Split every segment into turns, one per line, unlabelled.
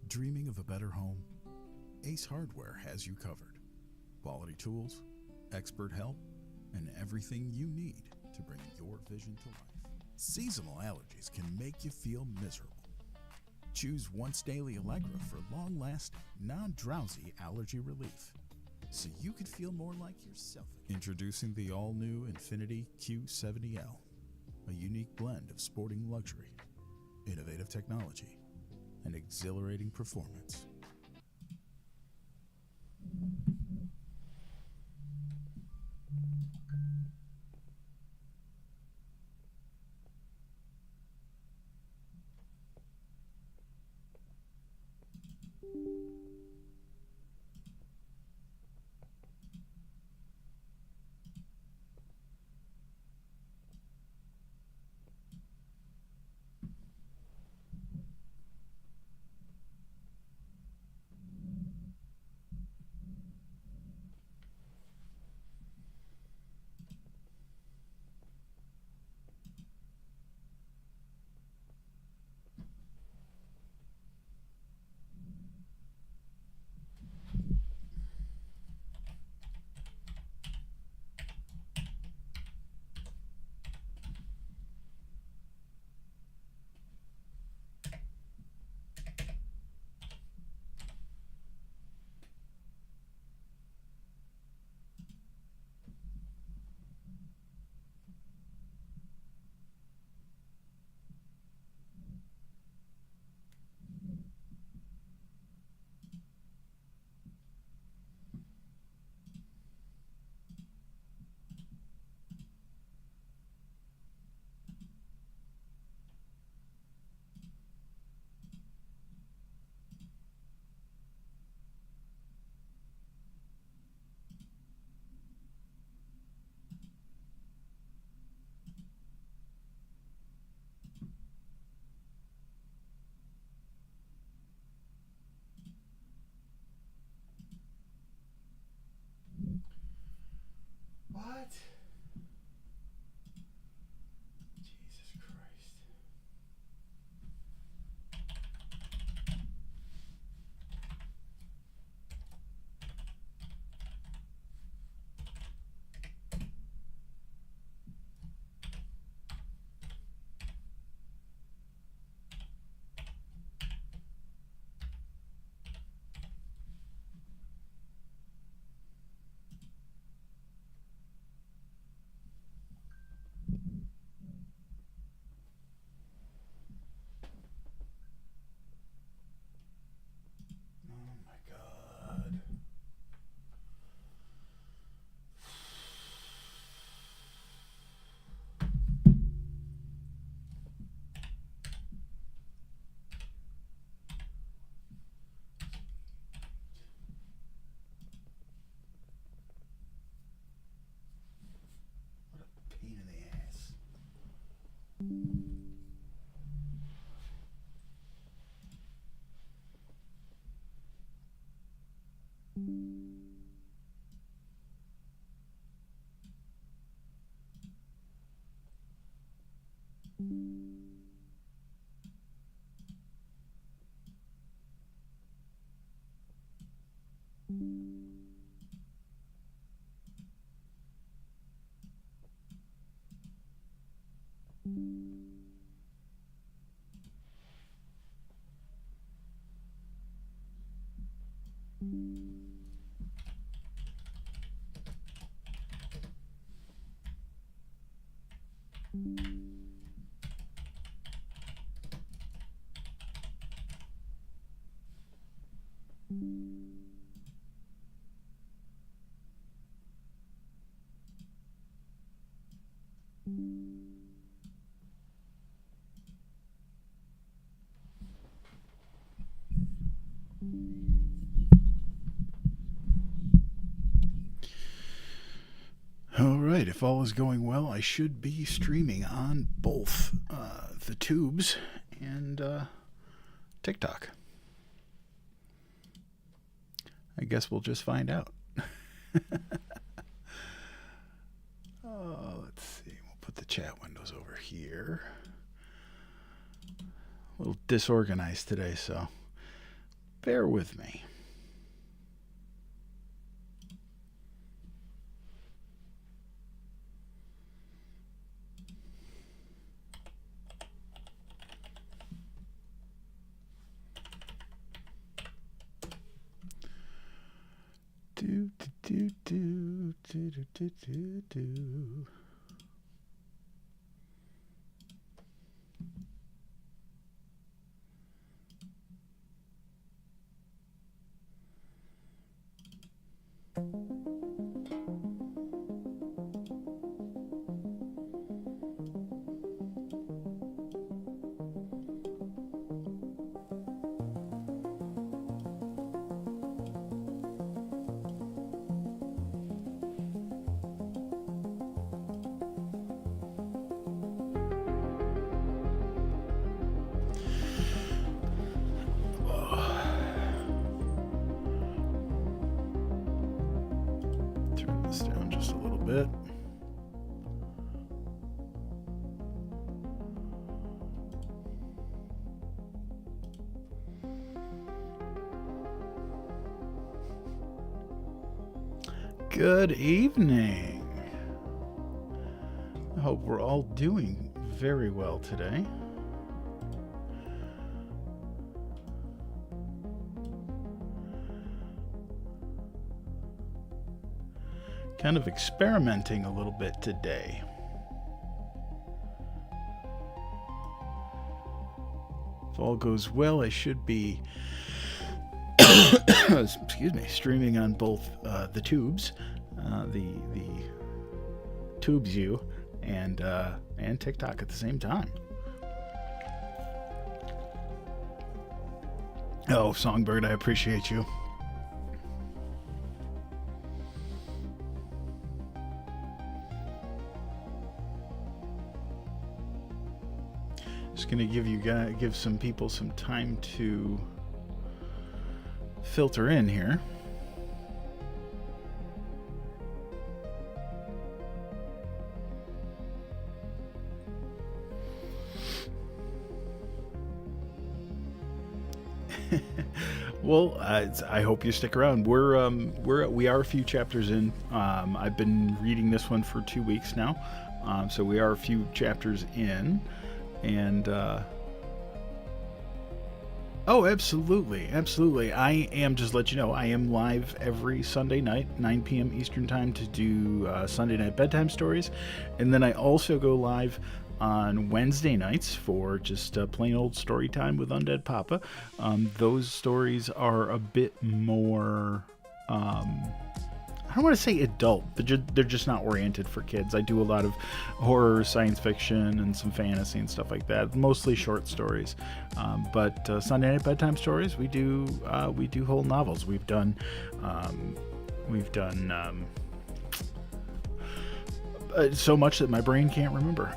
Dreaming of a better home? Ace Hardware has you covered. Quality tools, expert help, and everything you need to bring your vision to life. Seasonal allergies can make you feel miserable. Choose Once Daily Allegra for long-lasting, non-drowsy allergy relief, so you could feel more like yourself. Introducing the all-new Infiniti Q70L, a unique blend of sporting luxury, innovative technology, and exhilarating performance. What? Jesus Christ. Oh my God. What a pain in the ass. All right, if all is going well, I should be streaming on both the tubes and TikTok. I guess we'll just find out. Oh, let's see. We'll put the chat windows over here. A little disorganized today, so Bear with me. Do, do, do, do, do, do, do, do. Turn this down just a little bit. Good evening. I hope we're all doing very well today. Kind of experimenting a little bit today. If all goes well, I should be excuse me, streaming on both the tubes, the TubeSU and TikTok at the same time. Oh, Songbird, I appreciate you. Just gonna give some people some time to filter in here. Well, I hope you stick around. We are a few chapters in. I've been reading this one for 2 weeks now, so we are a few chapters in, and oh, absolutely. I am, just let you know, I am live every Sunday night, 9 p.m. Eastern Time, to do Sunday night bedtime stories, and then I also go live on Wednesday nights for just plain old story time with Undead Papa. Those stories are a bit more, I don't want to say adult, but they're just not oriented for kids. I do a lot of horror, science fiction, and some fantasy and stuff like that. Mostly short stories, but Sunday night bedtime stories, we do whole novels. We've done so much that my brain can't remember.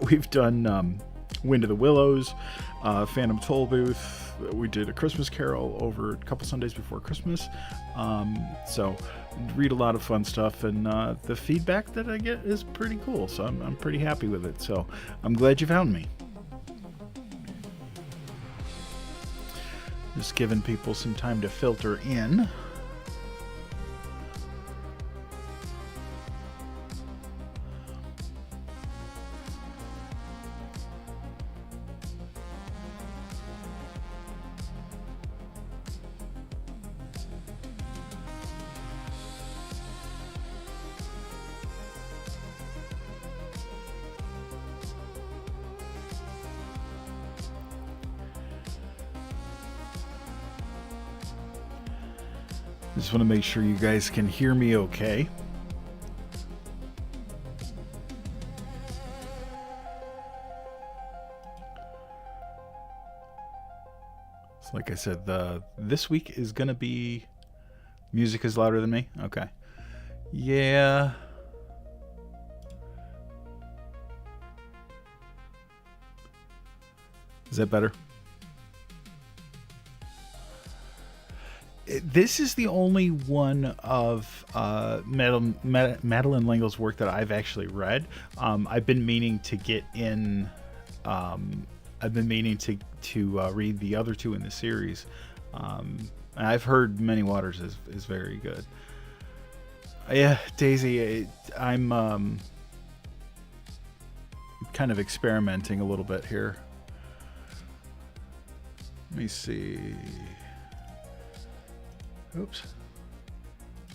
We've done Wind of the Willows, Phantom Tollbooth. We did A Christmas Carol over a couple Sundays before Christmas. So read a lot of fun stuff, and the feedback that I get is pretty cool. So I'm pretty happy with it. So I'm glad you found me. Just giving people some time to filter in. Just want to make sure you guys can hear me okay. So like I said, this week is going to be music is louder than me. Okay. Yeah. Is that better? This is the only one of Madeline L'Engle's work that I've actually read. I've been meaning to get in
I've been meaning to read the other two in the series. I've heard Many Waters is very good. Yeah, Daisy, I'm kind of experimenting a little bit here. Let me see. Oops.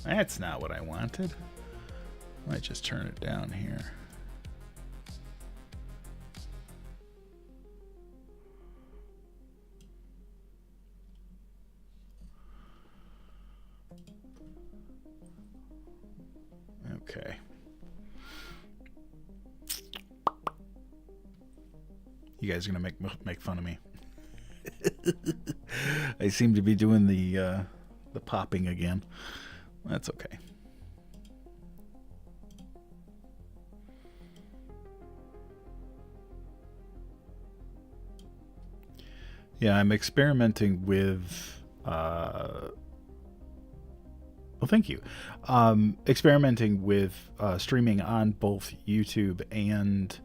That's not what I wanted. Might just turn it down here. Okay. You guys are gonna make fun of me. I seem to be doing the popping again. That's okay. Yeah, I'm experimenting with. Well, thank you. Experimenting with streaming on both YouTube and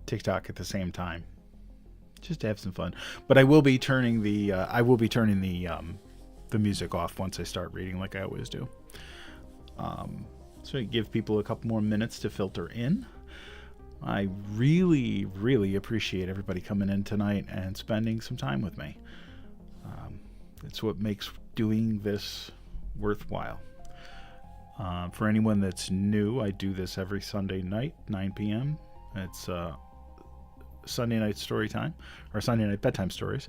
TikTok at the same time, just to have some fun. But I will be turning the music off once I start reading, like I always do. So I give people a couple more minutes to filter in. I really, really appreciate everybody coming in tonight and spending some time with me. It's what makes doing this worthwhile. For anyone that's new, I do this every Sunday night, 9 p.m. It's Sunday night story time, or Sunday night bedtime stories.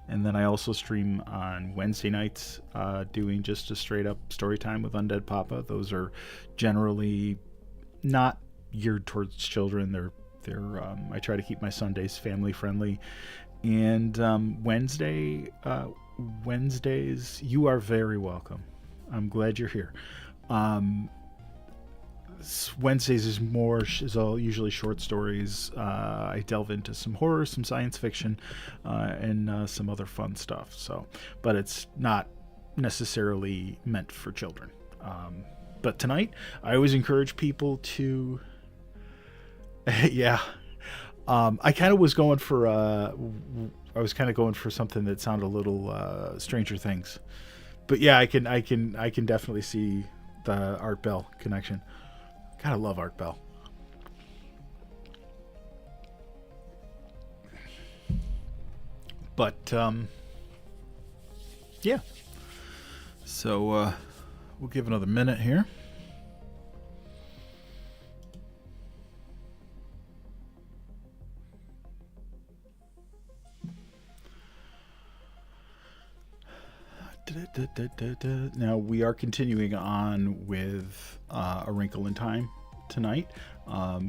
And then I also stream on Wednesday nights, doing just a straight up story time with UndeadPapa. Those are generally not geared towards children. They're I try to keep my Sundays family friendly. And Wednesdays, you are very welcome. I'm glad you're here. Wednesdays is all usually short stories. I delve into some horror, some science fiction, and some other fun stuff. So, but it's not necessarily meant for children. But tonight, I always encourage people to. Yeah, I kind of was going for. I was kind of going for something that sounded a little Stranger Things, but yeah, I can definitely see the Art Bell connection. Gotta love Art Bell. But yeah. So we'll give another minute here. Now we are continuing on with A Wrinkle in Time tonight.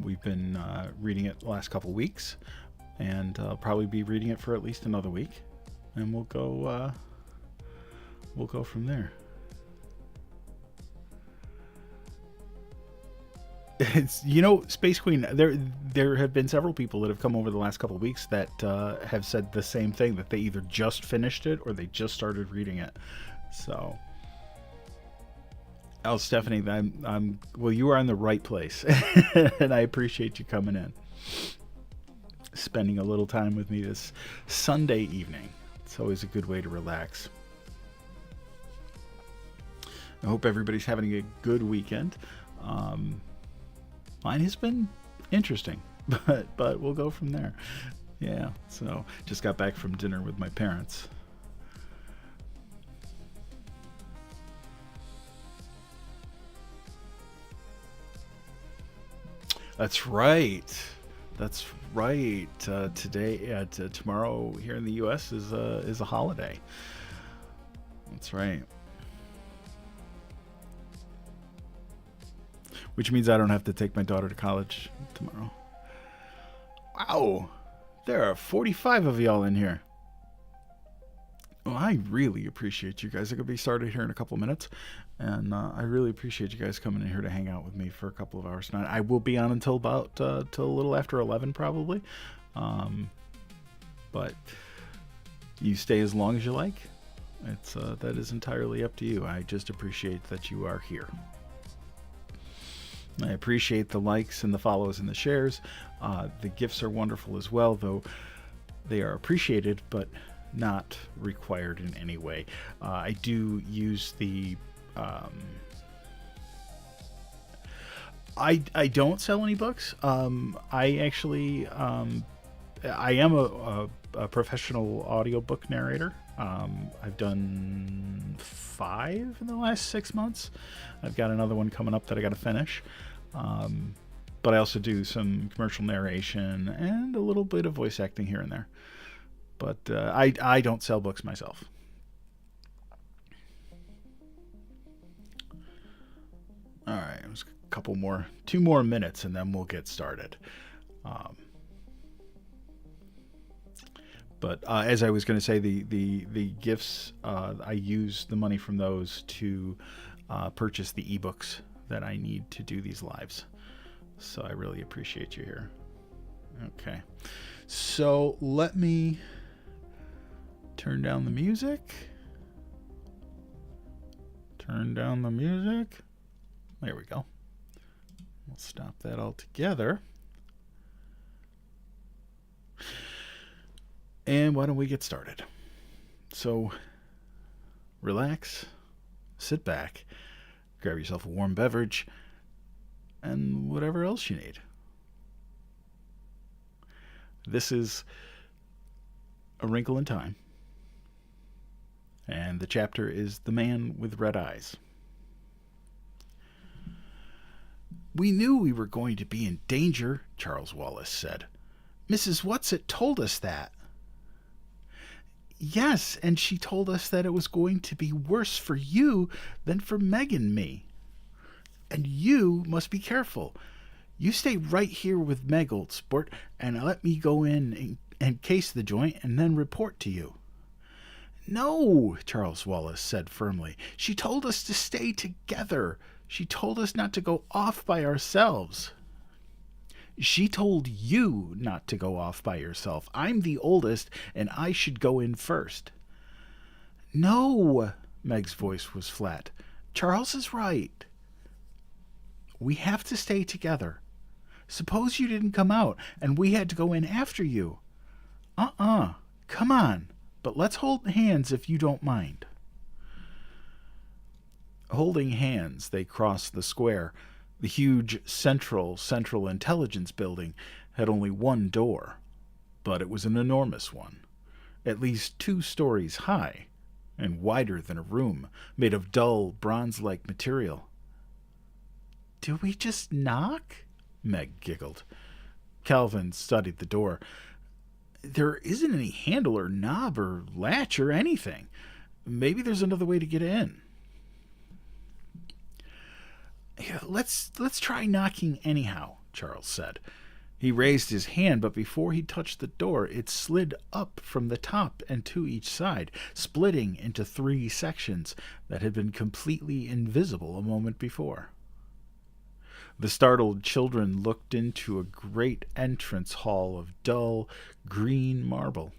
We've been reading it the last couple weeks, and I'll probably be reading it for at least another week, and we'll go from there. It's, Space Queen, there have been several people that have come over the last couple of weeks that have said the same thing, that they either just finished it or they just started reading it. So, Stephanie, well, you are in the right place, and I appreciate you coming in, spending a little time with me this Sunday evening. It's always a good way to relax. I hope everybody's having a good weekend. Mine has been interesting, but we'll go from there. Yeah, so just got back from dinner with my parents. That's right. Today, tomorrow here in the U.S. is a holiday. That's right. Which means I don't have to take my daughter to college tomorrow. Wow, there are 45 of y'all in here. Well, I really appreciate you guys. I'm going to be started here in a couple of minutes. And I really appreciate you guys coming in here to hang out with me for a couple of hours tonight. I will be on until about till a little after 11 probably. But you stay as long as you like. That is entirely up to you. I just appreciate that you are here. I appreciate the likes and the follows and the shares. The gifts are wonderful as well, though They are appreciated, but not required in any way. I do use the... I don't sell any books. I actually... I am a professional audiobook narrator. I've done 5 in the last 6 months. I've got another one coming up that I got to finish. But I also do some commercial narration and a little bit of voice acting here and there. But I don't sell books myself. All right, it was a couple more, 2 more minutes, and then we'll get started. But as I was going to say, the gifts, I use the money from those to purchase the ebooks that I need to do these lives. So I really appreciate you here. Okay. So let me turn down the music. Turn down the music. There we go. We'll stop that all together. And why don't we get started? So, relax, sit back, grab yourself a warm beverage, and whatever else you need. This is A Wrinkle in Time, and the chapter is The Man with Red Eyes. "We knew we were going to be in danger," Charles Wallace said. "Mrs. Whatsit told us that." "Yes, and she told us that it was going to be worse for you than for Meg and me. And you must be careful. You stay right here with Meg, old sport, and let me go in and case the joint and then report to you." "No," Charles Wallace said firmly. "She told us to stay together. She told us not to go off by ourselves." "She told you not to go off by yourself. I'm the oldest, and I should go in first." "No," Meg's voice was flat. "Charles is right. We have to stay together. Suppose you didn't come out, and we had to go in after you. Come on, but let's hold hands if you don't mind." Holding hands, they crossed the square. The huge Central Intelligence Building had only one door, but it was an enormous one, at least 2 stories high, and wider than a room, made of dull, bronze-like material. "Do we just knock?" Meg giggled. Calvin studied the door. "There isn't any handle or knob or latch or anything. Maybe there's another way to get in." Let's try knocking anyhow," Charles said. He raised his hand, but before he touched the door, it slid up from the top and to each side, splitting into 3 sections that had been completely invisible a moment before. The startled children looked into a great entrance hall of dull green marble.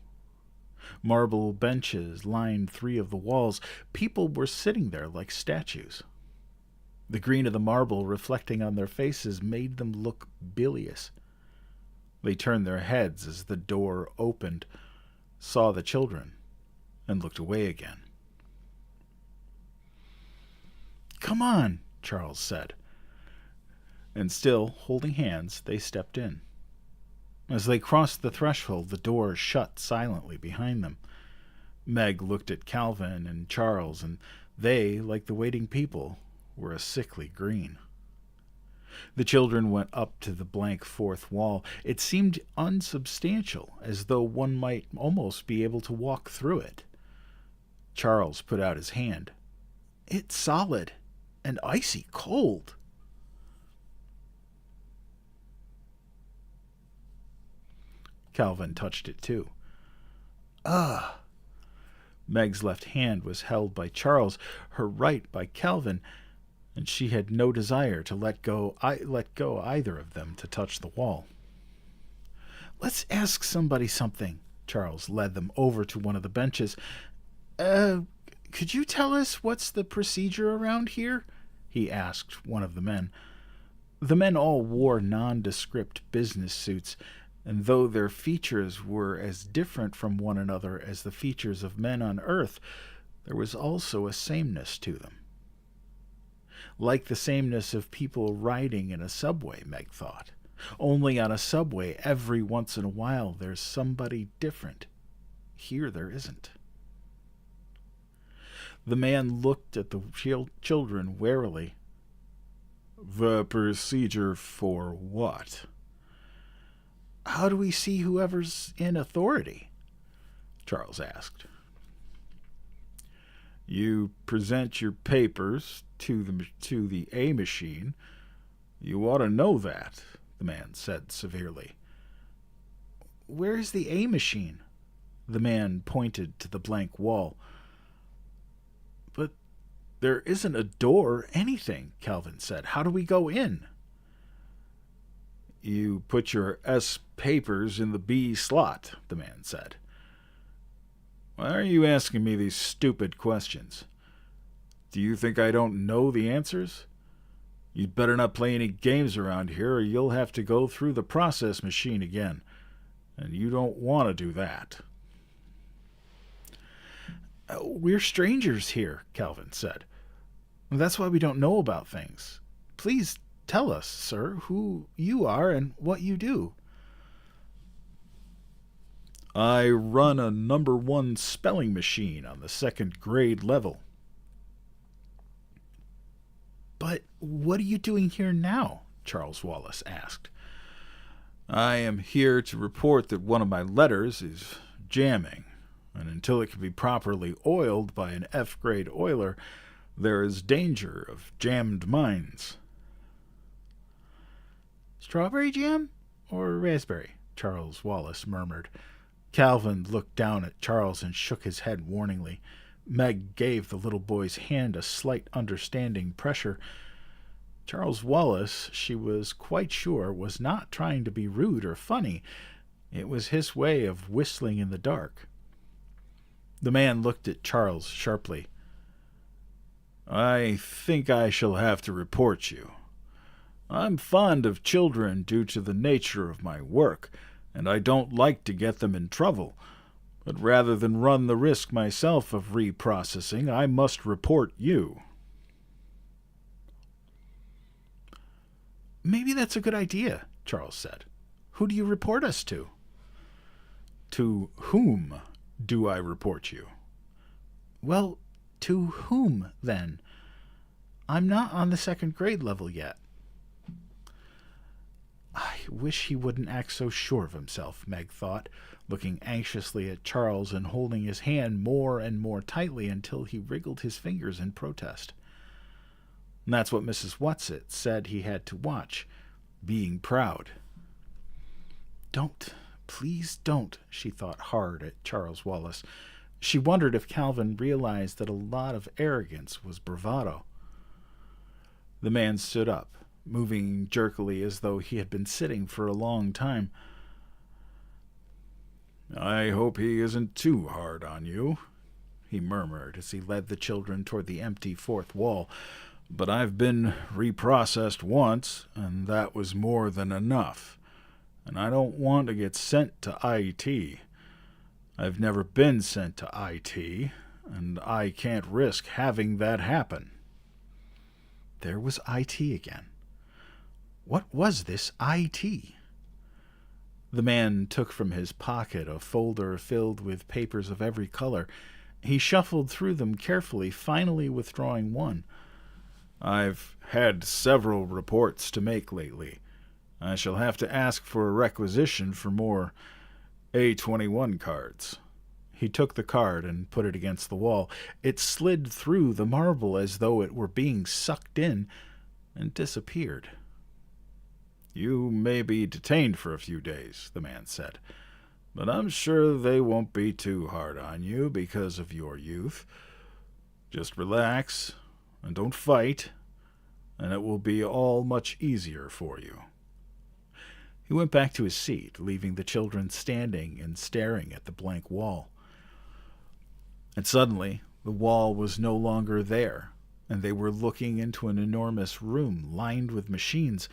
Marble benches lined 3 of the walls. People were sitting there like statues. The green of the marble reflecting on their faces made them look bilious. They turned their heads as the door opened, saw the children, and looked away again. "Come on," Charles said. And still, holding hands, they stepped in. As they crossed the threshold, the door shut silently behind them. Meg looked at Calvin and Charles, and they, like the waiting people, were a sickly green. The children went up to the blank 4th wall. It seemed unsubstantial, as though one might almost be able to walk through it. Charles put out his hand. "It's solid and icy cold." Calvin touched it too. "Ugh." Meg's left hand was held by Charles, her right by Calvin, and she had no desire to let go either of them to touch the wall. "Let's ask somebody something." Charles led them over to one of the benches. Could you tell us what's the procedure around here?" he asked one of the men. The men all wore nondescript business suits. and though their features were as different from one another as the features of men on Earth, there was also a sameness to them. Like the sameness of people riding in a subway, Meg thought. Only on a subway, every once in a while, there's somebody different. Here there isn't. The man looked at the children warily. The procedure for what? How do we see whoever's in authority? Charles asked. You present your papers to the A machine. You ought to know that, the man said severely. Where is the A machine? The man pointed to the blank wall. But there isn't a door or anything, Calvin said. How do we go in? You put your S papers in the B slot, the man said. Why are you asking me these stupid questions? Do you think I don't know the answers? You'd better not play any games around here, or you'll have to go through the process machine again. And you don't want to do that. We're strangers here, Calvin said. That's why we don't know about things. Please tell us, sir, who you are and what you do. I run a number 1 spelling machine on the 2nd grade level. But what are you doing here now? Charles Wallace asked. I am here to report that one of my letters is jamming, and until it can be properly oiled by an F-grade oiler, there is danger of jammed mines. Strawberry jam or raspberry? Charles Wallace murmured. Calvin looked down at Charles and shook his head warningly. Meg gave the little boy's hand a slight understanding pressure. Charles Wallace, she was quite sure, was not trying to be rude or funny. It was his way of whistling in the dark. The man looked at Charles sharply. I think I shall have to report you. I'm fond of children due to the nature of my work, and I don't like to get them in trouble. But rather than run the risk myself of reprocessing, I must report you. Maybe that's a good idea, Charles said. Who do you report us to? To whom do I report you? Well, to whom, then? I'm not on the 2nd grade level yet. I wish he wouldn't act so sure of himself, Meg thought, looking anxiously at Charles and holding his hand more and more tightly until he wriggled his fingers in protest. And that's what Mrs. Whatsit said he had to watch, being proud. Don't, please don't, she thought hard at Charles Wallace. She wondered if Calvin realized that a lot of arrogance was bravado. The man stood up, moving jerkily as though he had been sitting for a long time. I hope he isn't too hard on you, he murmured as he led the children toward the empty 4th wall. But I've been reprocessed once, and that was more than enough. And I don't want to get sent to IT. I've never been sent to IT, and I can't risk having that happen. There was IT again. What was this IT? The man took from his pocket a folder filled with papers of every color. He shuffled through them carefully, finally withdrawing one. I've had several reports to make lately. I shall have to ask for a requisition for more A21 cards. He took the card and put it against the wall. It slid through the marble as though it were being sucked in and disappeared. You may be detained for a few days, the man said, but I'm sure they won't be too hard on you because of your youth. Just relax and don't fight, and it will be all much easier for you. He went back to his seat, leaving the children standing and staring at the blank wall. And suddenly, the wall was no longer there, and they were looking into an enormous room lined with machines.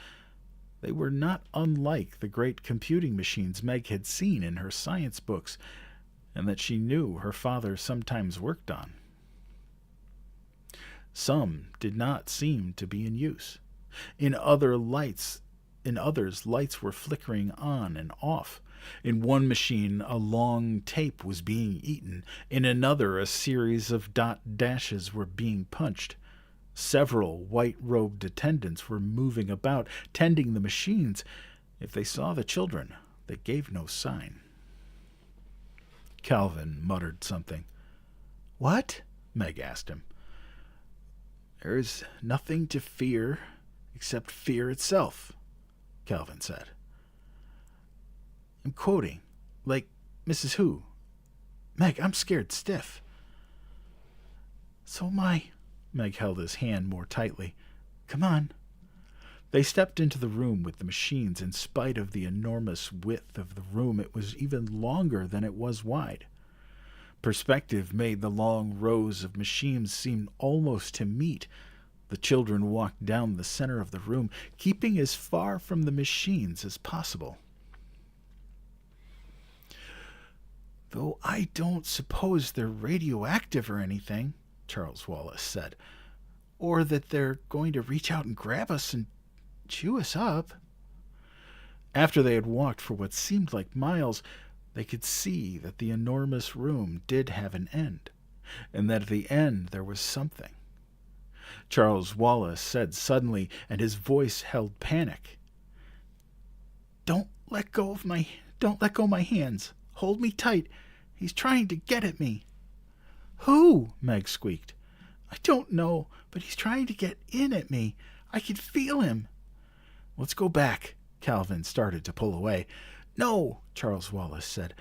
They were not unlike the great computing machines Meg had seen in her science books, and that she knew her father sometimes worked on. Some did not seem to be in use. In others, lights were flickering on and off. In one machine, a long tape was being eaten. In another, a series of dashes were being punched. Several white-robed attendants were moving about, tending the machines. If they saw the children, they gave no sign. Calvin muttered something. "What?" Meg asked him. "There is nothing to fear except fear itself," Calvin said. "I'm quoting, like Mrs. Who. Meg, I'm scared stiff." "So am I." Meg held his hand more tightly. "Come on." They stepped into the room with the machines. In spite of the enormous width of the room, it was even longer than it was wide. Perspective made the long rows of machines seem almost to meet. The children walked down the center of the room, keeping as far from the machines as possible. "Though I don't suppose they're radioactive or anything," Charles Wallace said, "or that they're going to reach out and grab us and chew us up." After they had walked for what seemed like miles, they could see that the enormous room did have an end, and that at the end there was something. Charles Wallace said suddenly, and his voice held panic, Don't let go my hands. Hold me tight. He's trying to get at me." "Who?" Meg squeaked. "I don't know, but he's trying to get in at me. I can feel him." "Let's go back." Calvin started to pull away. "No," Charles Wallace said.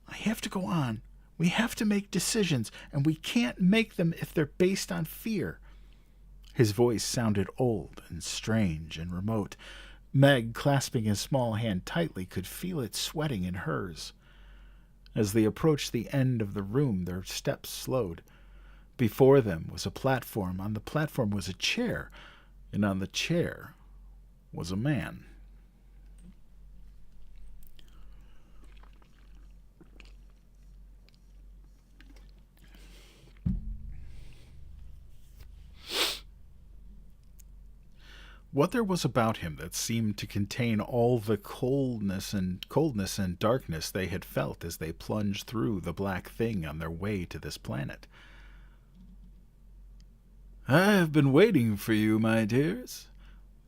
"I have to go on. We have to make decisions, and we can't make them if they're based on fear." His voice sounded old and strange and remote. Meg, clasping his small hand tightly, could feel it sweating in hers. As they approached the end of the room, their steps slowed. Before them was a platform. On the platform was a chair, and on the chair was a man. What there was about him that seemed to contain all the coldness and darkness they had felt as they plunged through the black thing on their way to this planet. "I have been waiting for you, my dears,"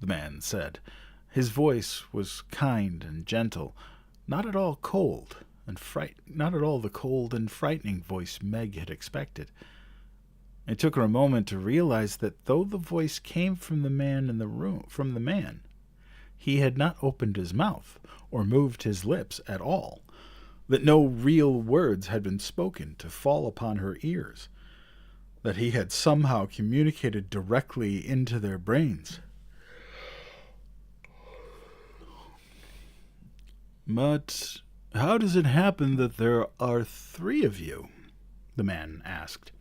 the man said. His voice was kind and gentle, not at all the cold and frightening voice Meg had expected. It took her a moment to realize that though the voice came from the man, he had not opened his mouth or moved his lips at all, that no real words had been spoken to fall upon her ears, that he had somehow communicated directly into their brains. "But how does it happen that there are 3 of you?" the man asked.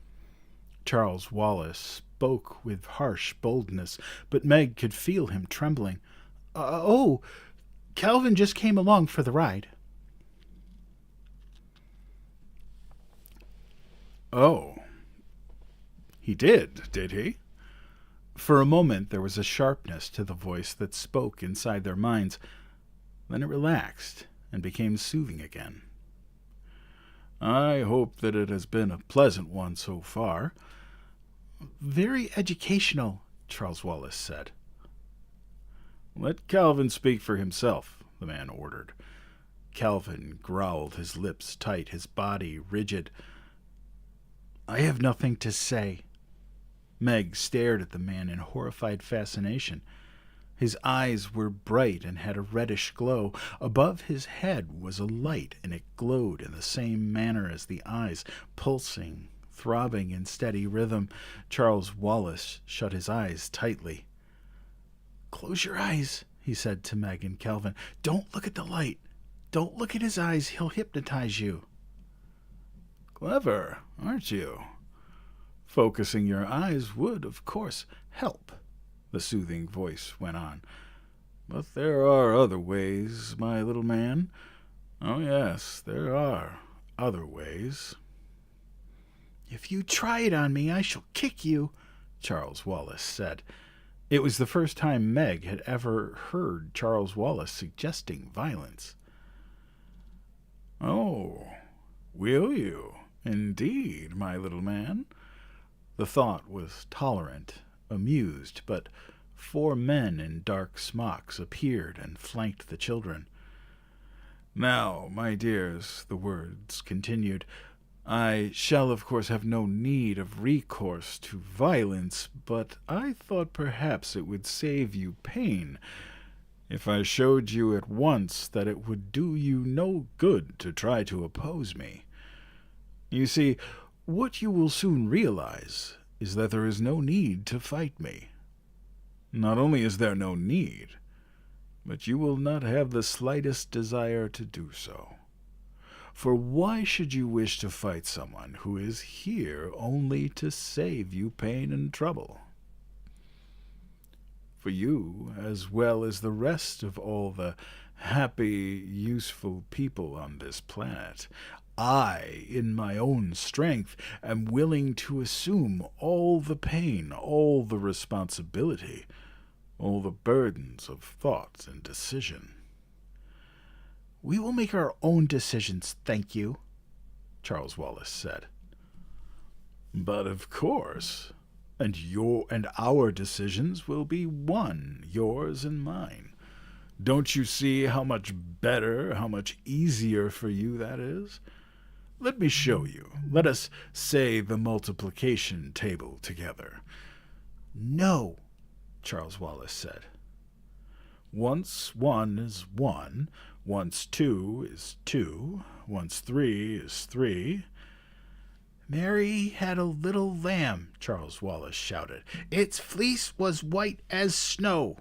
Charles Wallace spoke with harsh boldness, but Meg could feel him trembling. Calvin just came along for the ride." "Oh, he did he?" For a moment there was a sharpness to the voice that spoke inside their minds. Then it relaxed and became soothing again. "I hope that it has been a pleasant one so far." "Very educational," Charles Wallace said. "Let Calvin speak for himself," the man ordered. Calvin growled, his lips tight, his body rigid. "I have nothing to say." Meg stared at the man in horrified fascination. His eyes were bright and had a reddish glow. Above his head was a light, and it glowed in the same manner as the eyes, pulsing, throbbing in steady rhythm. Charles Wallace shut his eyes tightly. "Close your eyes," he said to Meg and Calvin. "Don't look at the light. Don't look at his eyes. He'll hypnotize you." "Clever, aren't you? Focusing your eyes would, of course, help," the soothing voice went on. But there are other ways, my little man. Oh, yes, there are other ways. If you try it on me, I shall kick you, Charles Wallace said. It was the first time Meg had ever heard Charles Wallace suggesting violence. Oh, will you? Indeed, my little man. The thought was tolerant, amused, but 4 men in dark smocks appeared and flanked the children. Now, my dears, the words continued, I shall of course have no need of recourse to violence, but I thought perhaps it would save you pain if I showed you at once that it would do you no good to try to oppose me. You see, what you will soon realize is that there is no need to fight me. Not only is there no need, but you will not have the slightest desire to do so. For why should you wish to fight someone who is here only to save you pain and trouble? For you, as well as the rest of all the happy, useful people on this planet, I, in my own strength, am willing to assume all the pain, all the responsibility, all the burdens of thought and decision. We will make our own decisions, thank you, Charles Wallace said. But of course, and our decisions will be one, yours and mine. Don't you see how much better, how much easier for you that is? Let me show you. Let us say the multiplication table together. No, Charles Wallace said. Once 1 is 1, once 2 is 2, once 3 is 3. Mary had a little lamb, Charles Wallace shouted. Its fleece was white as snow.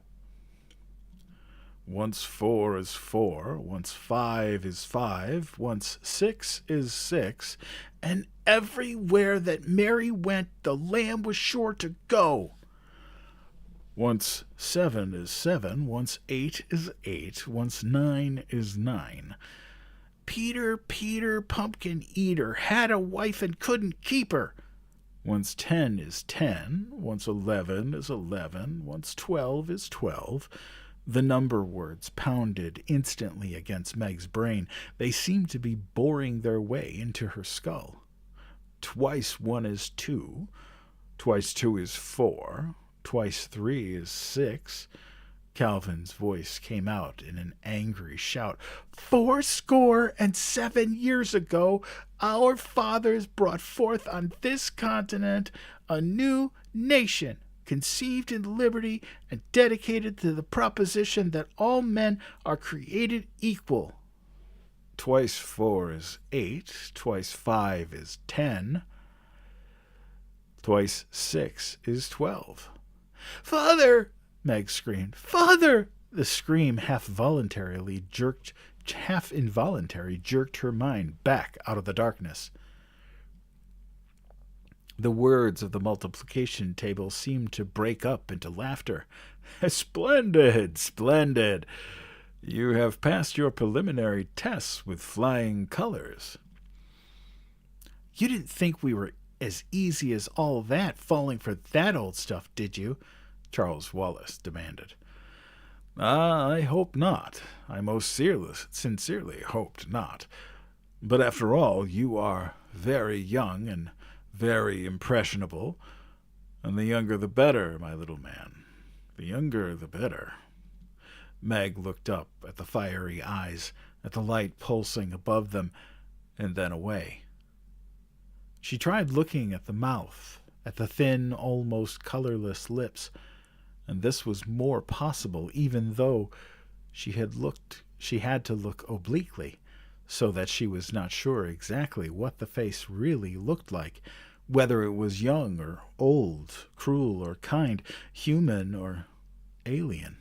Once 4 is 4, once 5 is 5, once 6 is 6, and everywhere that Mary went, the lamb was sure to go. Once 7 is 7, once 8 is 8, once 9 is 9. Peter, pumpkin eater, had a wife and couldn't keep her. Once 10 is 10, once 11 is 11, once 12 is 12. The number words pounded instantly against Meg's brain. They seemed to be boring their way into her skull. Twice 1 is 2, twice 2 is 4, twice 3 is 6. Calvin's voice came out in an angry shout. 67 years ago, our fathers brought forth on this continent a new nation, conceived in liberty and dedicated to the proposition that all men are created equal. Twice 4 is 8, twice 5 is 10, twice 6 is 12. Father! Meg screamed. Father! The scream half involuntarily jerked her mind back out of the darkness. The words of the multiplication table seemed to break up into laughter. Splendid, splendid. You have passed your preliminary tests with flying colors. You didn't think we were as easy as all that, falling for that old stuff, did you? Charles Wallace demanded. I hope not. I most sincerely hoped not. But after all, you are very young and very impressionable, and the younger the better, my little man. The younger the better. Meg looked up at the fiery eyes, at the light pulsing above them, and then away. She tried looking at the mouth, at the thin, almost colorless lips, and this was more possible, even though she had to look obliquely, so that she was not sure exactly what the face really looked like, whether it was young or old, cruel or kind, human or alien.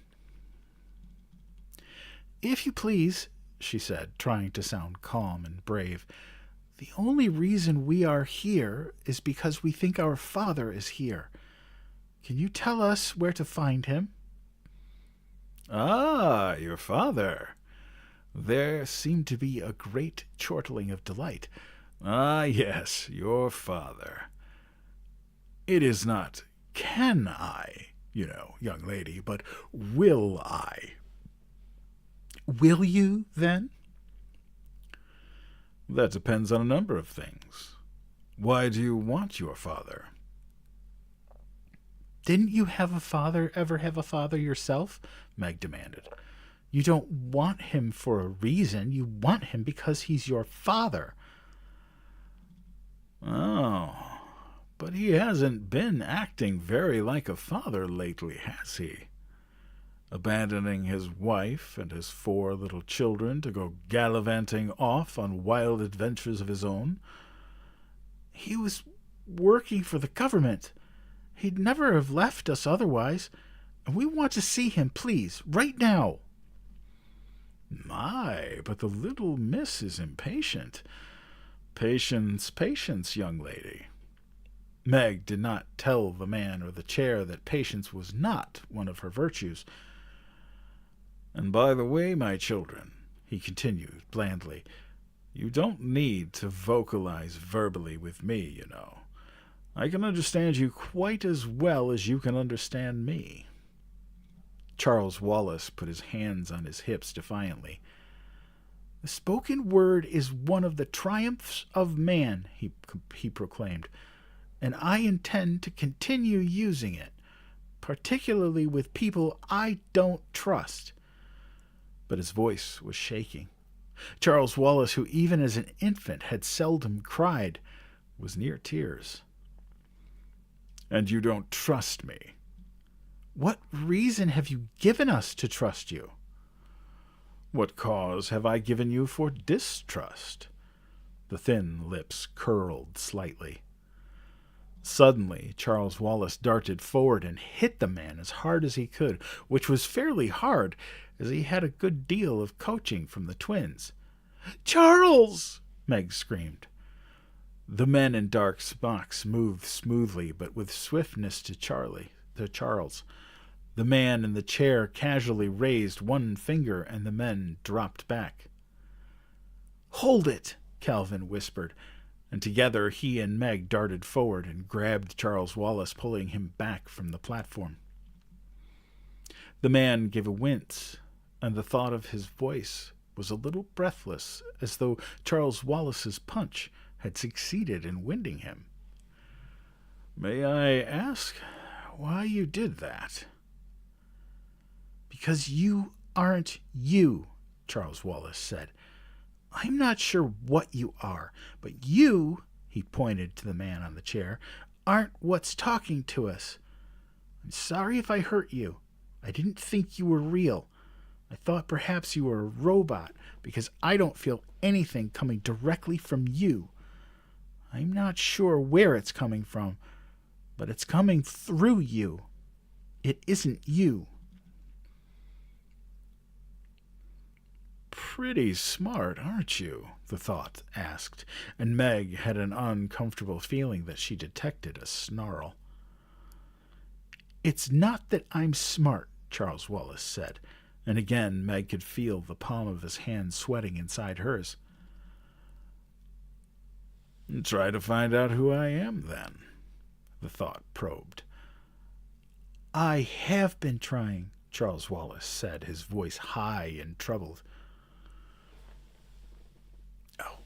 If you please, she said, trying to sound calm and brave, the only reason we are here is because we think our father is here. Can you tell us where to find him? Ah, your father. There seemed to be a great chortling of delight. Ah, yes, your father. It is not can I, young lady, but will I. Will you, then? That depends on a number of things. Why do you want your father? Didn't you ever have a father yourself? Meg demanded. You don't want him for a reason. You want him because he's your father. Oh, but he hasn't been acting very like a father lately, has he? Abandoning his wife and his 4 little children to go gallivanting off on wild adventures of his own. He was working for the government. He'd never have left us otherwise, and we want to see him, please, right now. My, but the little miss is impatient. Patience, patience, young lady. Meg did not tell the man or the chair that patience was not one of her virtues. And by the way, my children, he continued blandly, you don't need to vocalize verbally with me, I can understand you quite as well as you can understand me. Charles Wallace put his hands on his hips defiantly. The spoken word is one of the triumphs of man, he proclaimed, and I intend to continue using it, particularly with people I don't trust. But his voice was shaking. Charles Wallace, who even as an infant had seldom cried, was near tears. And you don't trust me? What reason have you given us to trust you? What cause have I given you for distrust? The thin lips curled slightly. Suddenly, Charles Wallace darted forward and hit the man as hard as he could, which was fairly hard, as he had a good deal of coaching from the twins. "Charles!" Meg screamed. The men in dark smocks moved smoothly but with swiftness to Charles. The man in the chair casually raised one finger, and the men dropped back. "Hold it!" Calvin whispered, and together he and Meg darted forward and grabbed Charles Wallace, pulling him back from the platform. The man gave a wince, and the thought of his voice was a little breathless, as though Charles Wallace's punch had succeeded in winding him. "May I ask why you did that?" "Because you aren't you," Charles Wallace said. "I'm not sure what you are, but you," he pointed to the man on the chair, "aren't what's talking to us. I'm sorry if I hurt you. I didn't think you were real. I thought perhaps you were a robot, because I don't feel anything coming directly from you. I'm not sure where it's coming from, but it's coming through you. It isn't you." "Pretty smart, aren't you?" the thought asked, and Meg had an uncomfortable feeling that she detected a snarl. "It's not that I'm smart," Charles Wallace said, and again Meg could feel the palm of his hand sweating inside hers. "Try to find out who I am, then," the thought probed. "I have been trying," Charles Wallace said, his voice high and troubled. "Oh,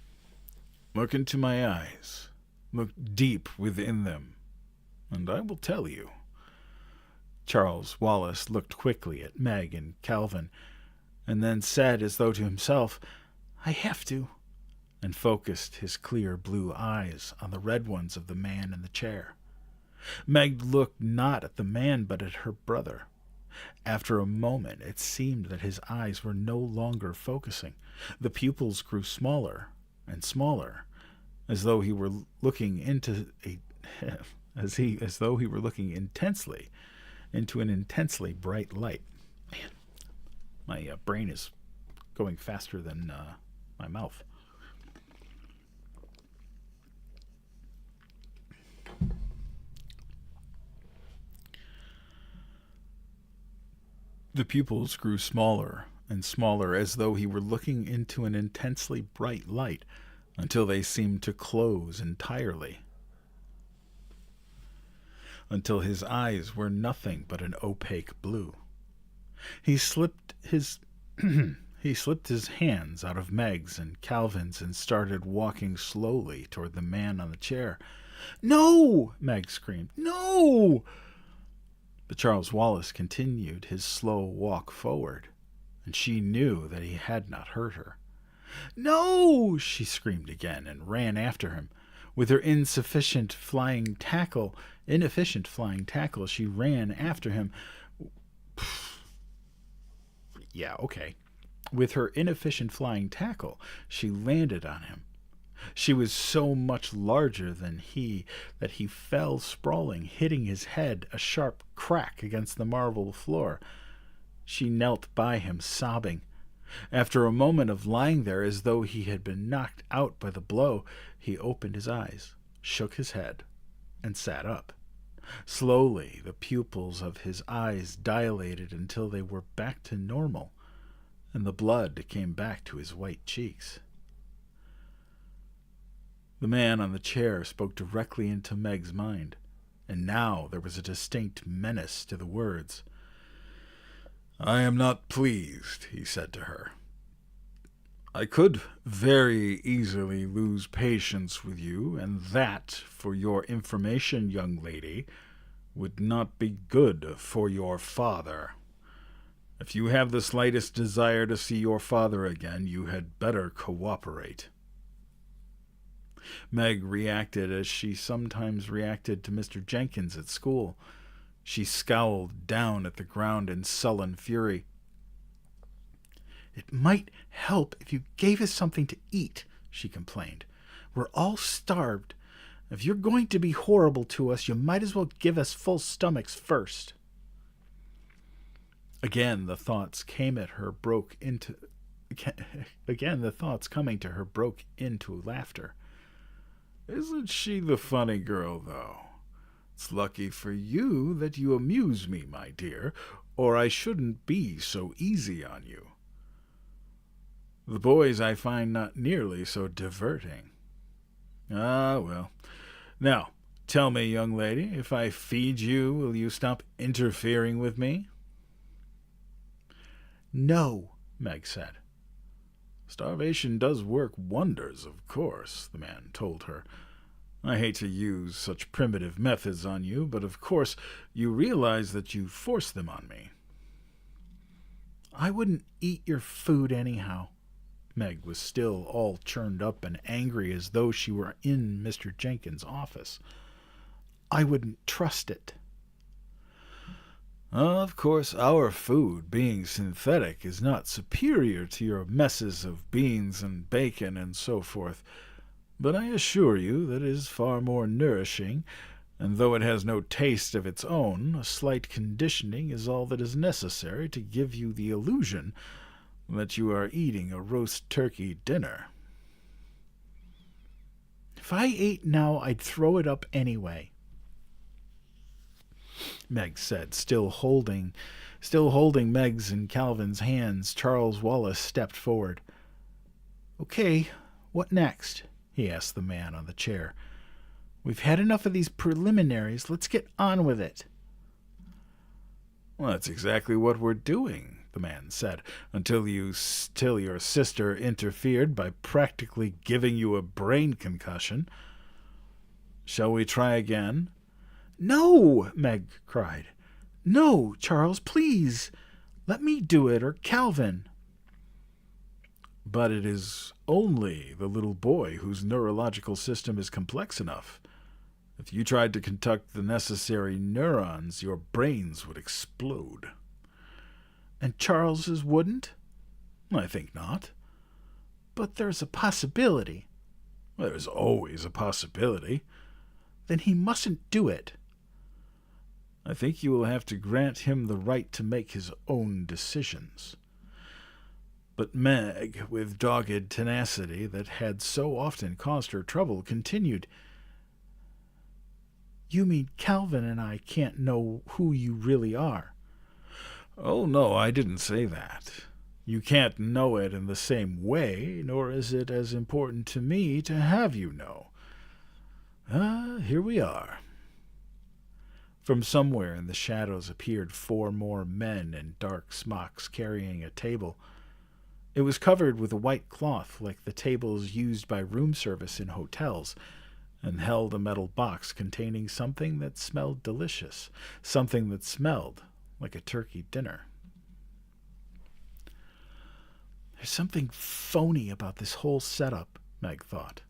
look into my eyes. Look deep within them, and I will tell you." Charles Wallace looked quickly at Meg and Calvin, and then said, as though to himself, "I have to," and focused his clear blue eyes on the red ones of the man in the chair. Meg looked not at the man but at her brother. After a moment it seemed that his eyes were no longer focusing. The pupils grew smaller and smaller, as though he were looking as though he were looking intensely into an intensely bright light. Man, my brain is going faster than my mouth. The pupils grew smaller and smaller, as though he were looking into an intensely bright light, until they seemed to close entirely, until his eyes were nothing but an opaque blue. He slipped his hands out of Meg's and Calvin's and started walking slowly toward the man on the chair. "No!" Meg screamed. "No!" But Charles Wallace continued his slow walk forward, and she knew that he had not hurt her. "No!" she screamed again and ran after him. With her inefficient flying tackle, she ran after him. Yeah, okay. With her inefficient flying tackle, she landed on him. She was so much larger than he that he fell sprawling, hitting his head a sharp crack against the marble floor. She knelt by him, sobbing. After a moment of lying there as though he had been knocked out by the blow, he opened his eyes, shook his head, and sat up. Slowly, the pupils of his eyes dilated until they were back to normal, and the blood came back to his white cheeks. The man on the chair spoke directly into Meg's mind, and now there was a distinct menace to the words. "I am not pleased," he said to her. "I could very easily lose patience with you, and that, for your information, young lady, would not be good for your father. If you have the slightest desire to see your father again, you had better cooperate." Meg reacted as she sometimes reacted to Mr. Jenkins at school. She scowled down at the ground in sullen fury. "It might help if you gave us something to eat," she complained. "We're all starved. If you're going to be horrible to us, you might as well give us full stomachs first." Again, the thoughts coming to her broke into laughter. "Isn't she the funny girl, though? It's lucky for you that you amuse me, my dear, or I shouldn't be so easy on you. The boys I find not nearly so diverting. Ah, well. Now, tell me, young lady, if I feed you, will you stop interfering with me?" "No," Meg said. "Starvation does work wonders, of course," the man told her. "I hate to use such primitive methods on you, but of course you realize that you force them on me." "I wouldn't eat your food anyhow." Meg was still all churned up and angry as though she were in Mr. Jenkins' office. "I wouldn't trust it." "Of course, our food, being synthetic, is not superior to your messes of beans and bacon and so forth, but I assure you that it is far more nourishing, and though it has no taste of its own, a slight conditioning is all that is necessary to give you the illusion that you are eating a roast turkey dinner." "If I ate now, I'd throw it up anyway," Meg said, still holding Meg's and Calvin's hands. Charles Wallace stepped forward. "Okay, what next?" he asked the man on the chair. "We've had enough of these preliminaries. Let's get on with it." "Well, that's exactly what we're doing," the man said, until your sister interfered by practically giving you a brain concussion. Shall we try again?" "No!" Meg cried. "No, Charles, please. Let me do it, or Calvin." "But it is only the little boy whose neurological system is complex enough. If you tried to conduct the necessary neurons, your brains would explode." "And Charles's wouldn't?" "I think not." "But there's a possibility." "There's always a possibility." "Then he mustn't do it." "I think you will have to grant him the right to make his own decisions." But Meg, with dogged tenacity that had so often caused her trouble, continued. "You mean Calvin and I can't know who you really are?" Oh, no, I didn't say that. You can't know it in the same way, nor is it as important to me to have you know. Here we are. From somewhere in the shadows appeared 4 more men in dark smocks carrying a table. It was covered with a white cloth like the tables used by room service in hotels, and held a metal box containing something that smelled delicious, something that smelled like a turkey dinner. There's something phony about this whole setup, Meg thought.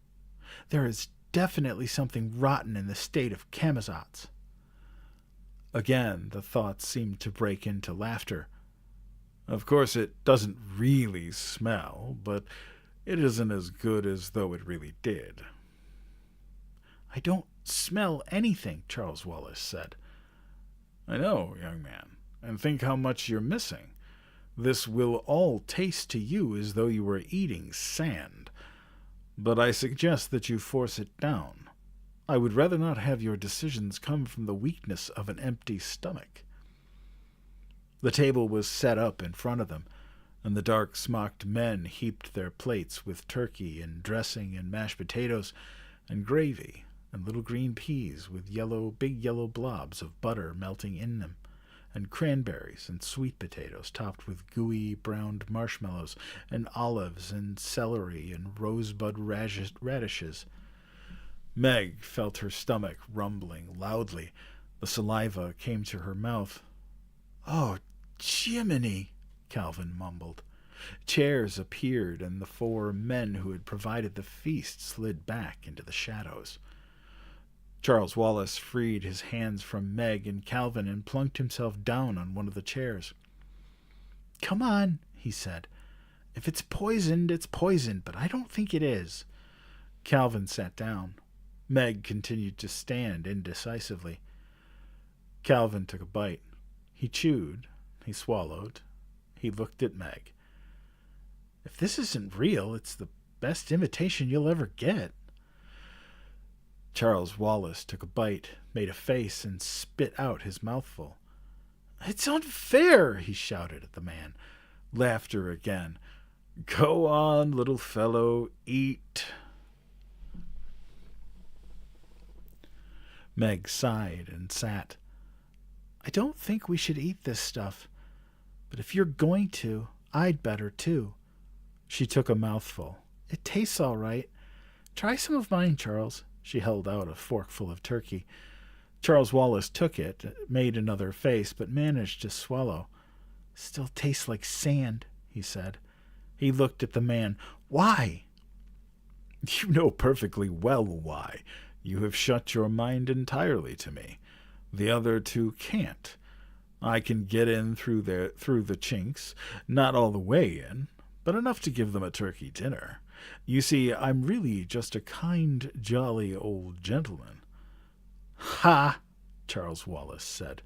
There is definitely something rotten in the state of Camazotz. Again, the thoughts seemed to break into laughter. Of course, it doesn't really smell, but it isn't as good as though it really did. I don't smell anything, Charles Wallace said. I know, young man, and think how much you're missing. This will all taste to you as though you were eating sand, but I suggest that you force it down. I would rather not have your decisions come from the weakness of an empty stomach. The table was set up in front of them, and the dark-smocked men heaped their plates with turkey and dressing and mashed potatoes and gravy and little green peas with big yellow blobs of butter melting in them, and cranberries and sweet potatoes topped with gooey browned marshmallows and olives and celery and rosebud radishes. Meg felt her stomach rumbling loudly. The saliva came to her mouth. "Oh, Jiminy," Calvin mumbled. Chairs appeared, and the 4 men who had provided the feast slid back into the shadows. Charles Wallace freed his hands from Meg and Calvin and plunked himself down on one of the chairs. "Come on," he said. "If it's poisoned, it's poisoned, but I don't think it is." Calvin sat down. Meg continued to stand indecisively. Calvin took a bite. He chewed. He swallowed. He looked at Meg. "If this isn't real, it's the best imitation you'll ever get." Charles Wallace took a bite, made a face, and spit out his mouthful. "It's unfair," he shouted at the man. Laughter again. "Go on, little fellow, eat." Meg sighed and sat. "I don't think we should eat this stuff, but if you're going to, I'd better too." She took a mouthful. "It tastes all right. Try some of mine, Charles." She held out a forkful of turkey. Charles Wallace took it, made another face, but managed to swallow. "Still tastes like sand," he said. He looked at the man. "Why?" "You know perfectly well why. You have shut your mind entirely to me. The other 2 can't. I can get in through the chinks, not all the way in, but enough to give them a turkey dinner. You see, I'm really just a kind, jolly old gentleman." "Ha!" Charles Wallace said.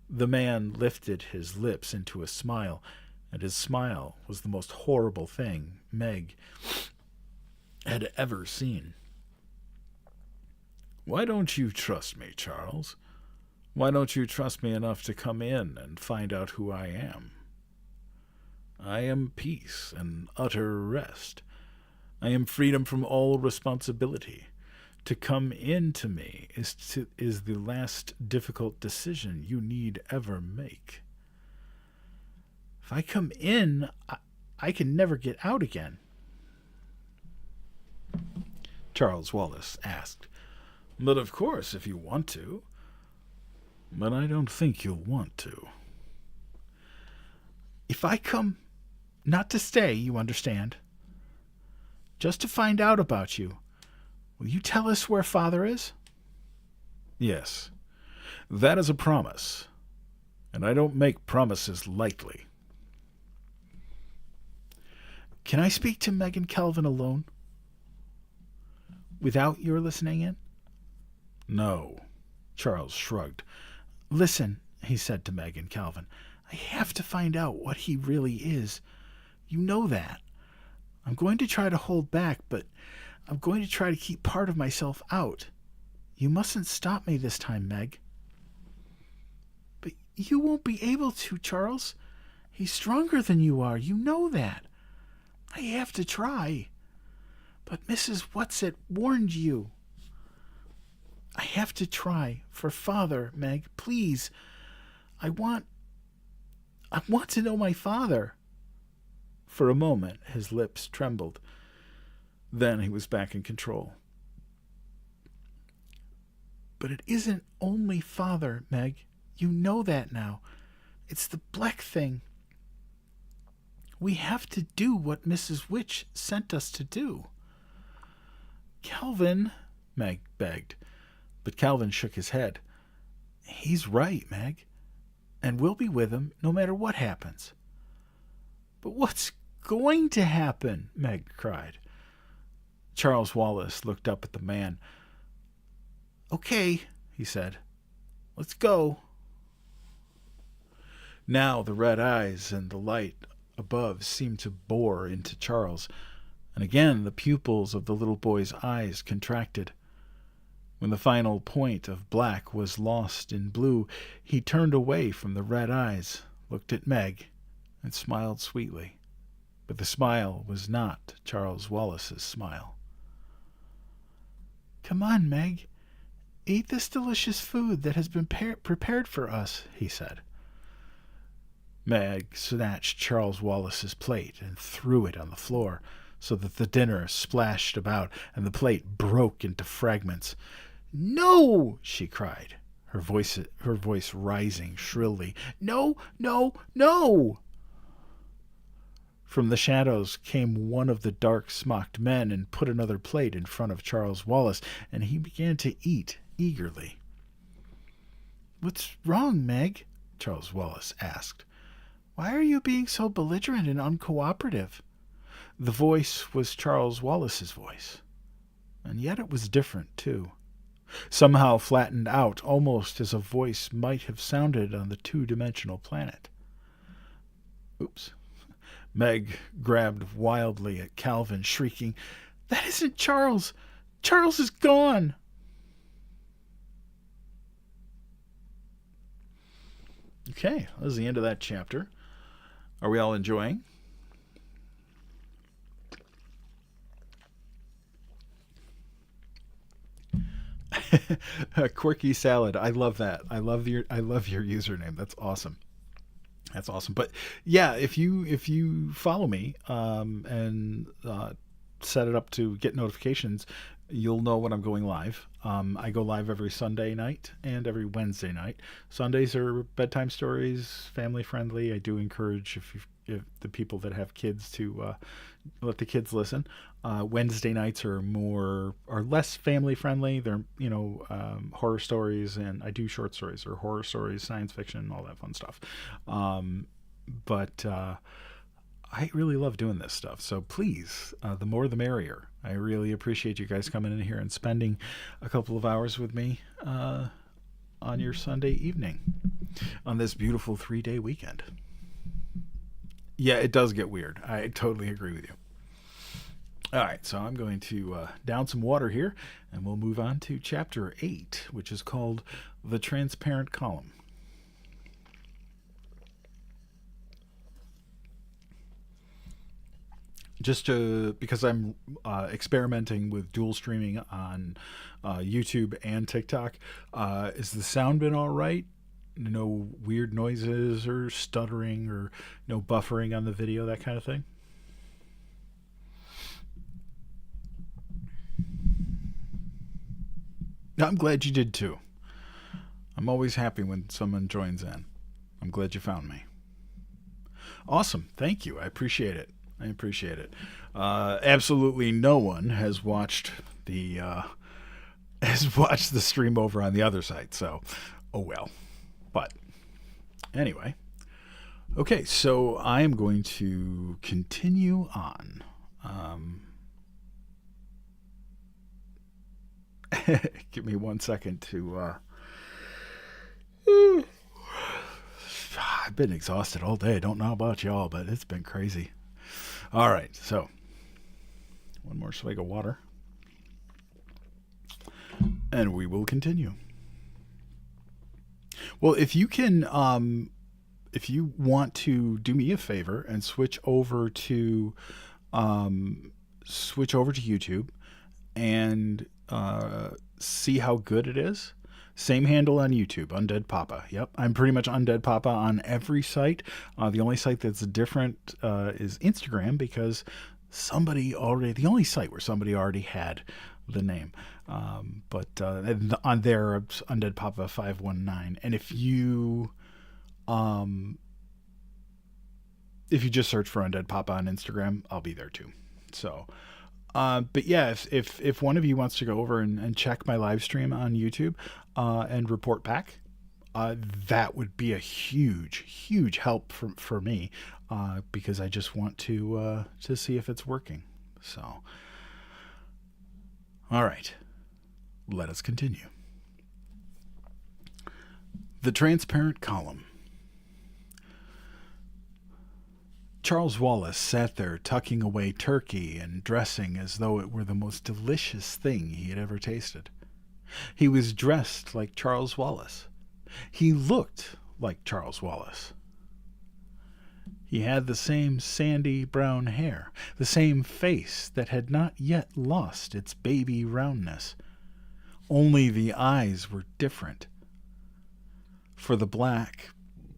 The man lifted his lips into a smile, and his smile was the most horrible thing Meg had ever seen. "Why don't you trust me, Charles? Why don't you trust me enough to come in and find out who I am? I am peace and utter rest. I am freedom from all responsibility. To come into me is the last difficult decision you need ever make." "If I come in, I can never get out again?" Charles Wallace asked. "But of course, if you want to. But I don't think you'll want to." "If I come, not to stay, you understand, just to find out about you, will you tell us where Father is?" "Yes, that is a promise, and I don't make promises lightly." "Can I speak to Meg and Calvin alone? Without your listening in?" "No." Charles shrugged. "Listen," he said to Meg and Calvin, "I have to find out what he really is. You know that. I'm going to try to hold back, but I'm going to try to keep part of myself out. You mustn't stop me this time, Meg." You won't be able to, Charles. He's stronger than you are. You know that. I have to try. But Mrs. Whatsit warned you. I have to try. For Father, Meg, please. I want to know my father. For a moment, his lips trembled. Then he was back in control. But it isn't only Father, Meg. You know that now. It's the black thing. We have to do what Mrs. Witch sent us to do. Calvin, Meg begged. But Calvin shook his head. He's right, Meg. And we'll be with him no matter what happens. But what's going to happen? Meg cried. Charles Wallace looked up at the man. Okay, he said. Let's go. Now the red eyes and the light above seemed to bore into Charles, and again the pupils of the little boy's eyes contracted. When the final point of black was lost in blue, he turned away from the red eyes, looked at Meg, and smiled sweetly. But the smile was not Charles Wallace's smile. Come on, Meg. Eat this delicious food that has been prepared for us, he said. Meg snatched Charles Wallace's plate and threw it on the floor, so that the dinner splashed about and the plate broke into fragments. No! She cried, her voice rising shrilly. No, no, no! From the shadows came one of the dark-smocked men and put another plate in front of Charles Wallace, and he began to eat eagerly. What's wrong, Meg? Charles Wallace asked. Why are you being so belligerent and uncooperative? The voice was Charles Wallace's voice, and yet it was different, too. Somehow flattened out, almost as a voice might have sounded on the two-dimensional planet. Oops. Meg grabbed wildly at Calvin, shrieking, That isn't Charles! Charles is gone! Okay, that was the end of that chapter. Are we all enjoying? Quirky Salad. I love that. I love your username. That's awesome. That's awesome. But yeah, if you follow me and set it up to get notifications, you'll know when I'm going live. I go live every Sunday night and every Wednesday night. Sundays are bedtime stories, family friendly. I do encourage if the people that have kids to let the kids listen. Wednesday nights are less family friendly. They're horror stories, and I do short stories or horror stories, science fiction, all that fun stuff. But I really love doing this stuff. So please, the more the merrier. I really appreciate you guys coming in here and spending a couple of hours with me on your Sunday evening on this beautiful 3-day weekend. Yeah, it does get weird. I totally agree with you. All right, so I'm going to down some water here, and we'll move on to Chapter 8, which is called The Transparent Column. Just because I'm experimenting with dual streaming on YouTube and TikTok, is the sound been all right? No weird noises or stuttering or no buffering on the video, that kind of thing? I'm glad you did too. I'm always happy when someone joins in. I'm glad you found me. Awesome. Thank you. I appreciate it. Absolutely no one has watched the stream over on the other side, so oh well. But anyway, okay, so I am going to continue on. Give me 1 second to I've been exhausted all day. I don't know about y'all, but it's been crazy. All right, so one more swig of water, and we will continue. Well, if you can, if you want to do me a favor and switch over to YouTube and see how good it is. Same handle on YouTube, UndeadPapa. Yep, I'm pretty much UndeadPapa on every site. The only site that's different is Instagram, because the only site where somebody already had the name. But on there, it's UndeadPapa 519. And if you just search for UndeadPapa on Instagram, I'll be there too. So, but yeah, if one of you wants to go over and check my live stream on YouTube and report back, that would be a huge help for me, because I just want to see if it's working. So, all right, let us continue. The transparent column. Charles Wallace sat there tucking away turkey and dressing as though it were the most delicious thing he had ever tasted. He was dressed like Charles Wallace. He looked like Charles Wallace. He had the same sandy brown hair, the same face that had not yet lost its baby roundness. Only the eyes were different. For the black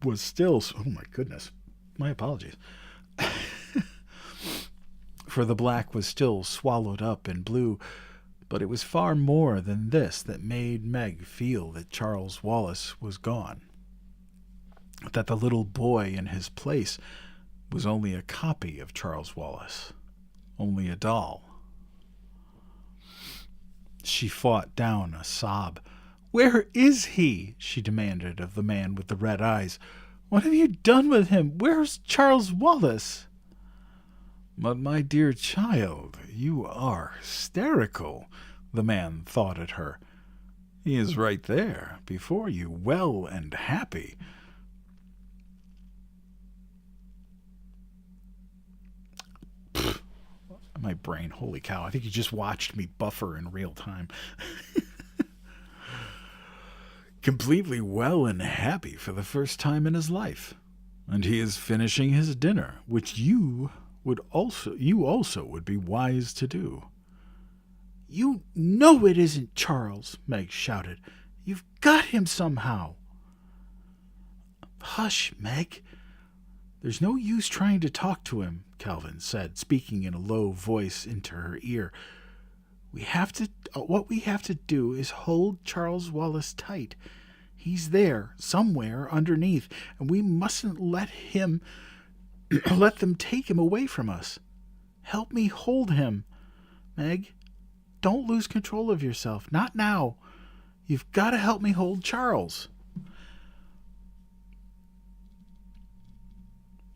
was still... Oh my goodness. My apologies. For the black was still swallowed up in blue, but it was far more than this that made Meg feel that Charles Wallace was gone. That the little boy in his place was only a copy of Charles Wallace, only a doll. She fought down a sob. "Where is he?" she demanded of the man with the red eyes. "What have you done with him? Where's Charles Wallace?" "But my dear child, you are hysterical," the man thought at her. "He is right there, before you, well and happy." Pfft. My brain, holy cow, I think you just watched me buffer in real time. Completely well and happy for the first time in his life. And he is finishing his dinner, which you also would be wise to do. "You know it isn't Charles," Meg shouted. "You've got him somehow." "Hush, Meg. There's no use trying to talk to him," Calvin said, speaking in a low voice into her ear. What we have to do is hold Charles Wallace tight. He's there, somewhere underneath, and we mustn't let them take him away from us. Help me hold him. Meg, don't lose control of yourself. Not now. You've got to help me hold Charles.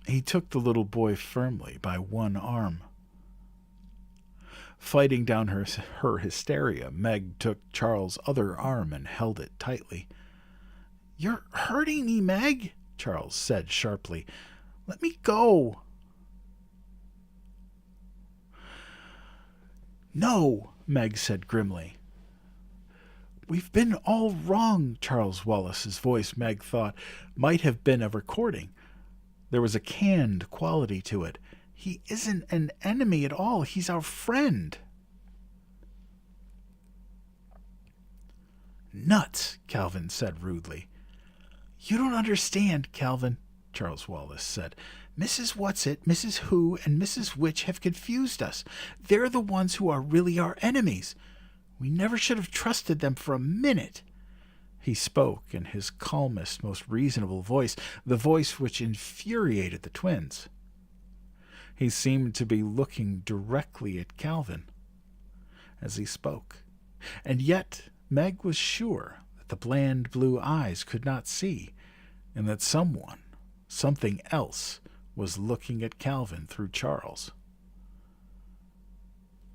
He took the little boy firmly by one arm. Fighting down her hysteria, Meg took Charles' other arm and held it tightly. "You're hurting me, Meg," Charles said sharply. "Let me go." "No," Meg said grimly. "We've been all wrong." Charles Wallace's voice, Meg thought, might have been a recording. There was a canned quality to it. "He isn't an enemy at all. He's our friend." "Nuts," Calvin said rudely. "You don't understand, Calvin," Charles Wallace said. "Mrs. Whatsit, Mrs. Who, and Mrs. Which have confused us. They're the ones who are really our enemies. We never should have trusted them for a minute." He spoke in his calmest, most reasonable voice, the voice which infuriated the twins. He seemed to be looking directly at Calvin as he spoke, and yet Meg was sure that the bland blue eyes could not see, and that something else, was looking at Calvin through Charles.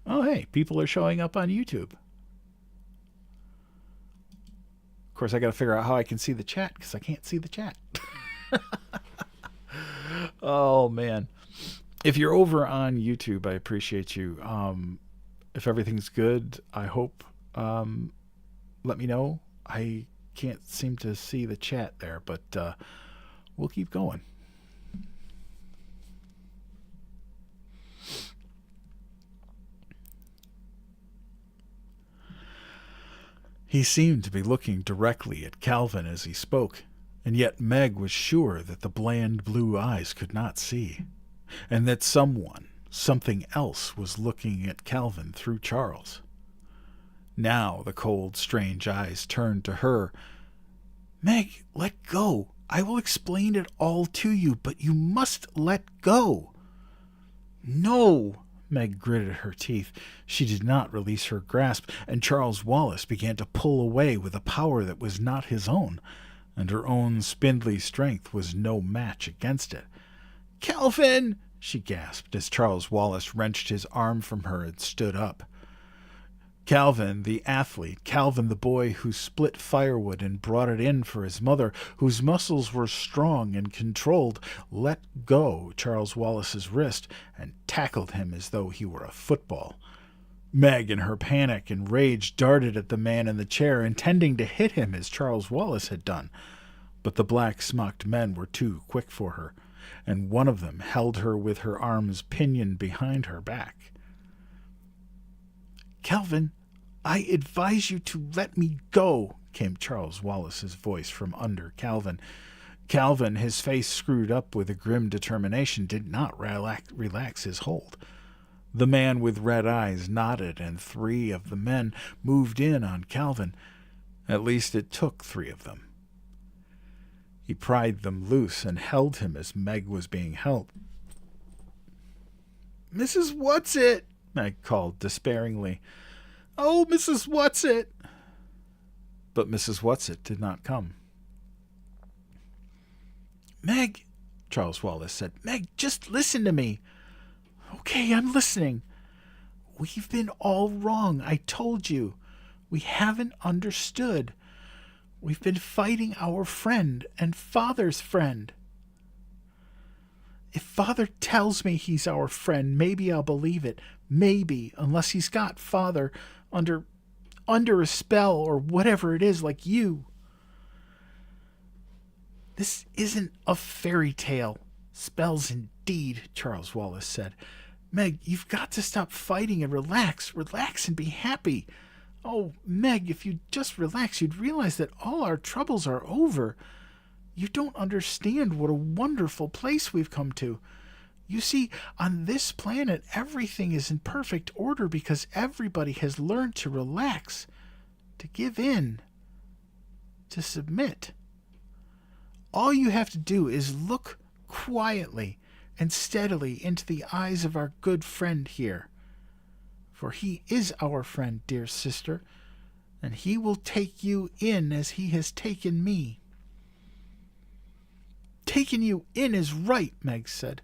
Oh, hey, people are showing up on YouTube. Of course, I got to figure out how I can see the chat, because I can't see the chat. Oh, man. If you're over on YouTube, I appreciate you. If everything's good, I hope, let me know. I can't seem to see the chat there, but we'll keep going. He seemed to be looking directly at Calvin as he spoke, and yet Meg was sure that the bland blue eyes could not see, and that something else was looking at Calvin through Charles. Now the cold, strange eyes turned to her. "Meg, let go. I will explain it all to you, but you must let go." "No." Meg gritted her teeth. She did not release her grasp, and Charles Wallace began to pull away with a power that was not his own, and her own spindly strength was no match against it. "Calvin!" she gasped as Charles Wallace wrenched his arm from her and stood up. Calvin, the athlete, Calvin, the boy who split firewood and brought it in for his mother, whose muscles were strong and controlled, let go Charles Wallace's wrist and tackled him as though he were a football. Meg, in her panic and rage, darted at the man in the chair, intending to hit him as Charles Wallace had done. But the black-smocked men were too quick for her, and one of them held her with her arms pinioned behind her back. "Calvin, I advise you to let me go," came Charles Wallace's voice from under Calvin. Calvin, his face screwed up with a grim determination, did not relax his hold. The man with red eyes nodded, and 3 of the men moved in on Calvin. At least it took 3 of them. He pried them loose and held him as Meg was being held. "Mrs. What's-it?" Meg called despairingly. "Oh, Mrs. What's-it!" But Mrs. What's-it did not come. "Meg," Charles Wallace said, "Meg, just listen to me." "Okay, I'm listening." "We've been all wrong, I told you. We haven't understood. We've been fighting our friend and Father's friend. If Father tells me he's our friend, maybe I'll believe it. Maybe, unless he's got Father under a spell or whatever it is, like you. This isn't a fairy tale. Spells indeed," Charles Wallace said. "Meg, you've got to stop fighting and relax. Relax and be happy. Oh, Meg, if you'd just relax, you'd realize that all our troubles are over. You don't understand what a wonderful place we've come to. You see, on this planet, everything is in perfect order because everybody has learned to relax, to give in, to submit. All you have to do is look quietly and steadily into the eyes of our good friend here. For he is our friend, dear sister, and he will take you in as he has taken me." "Taking you in is right," Meg said.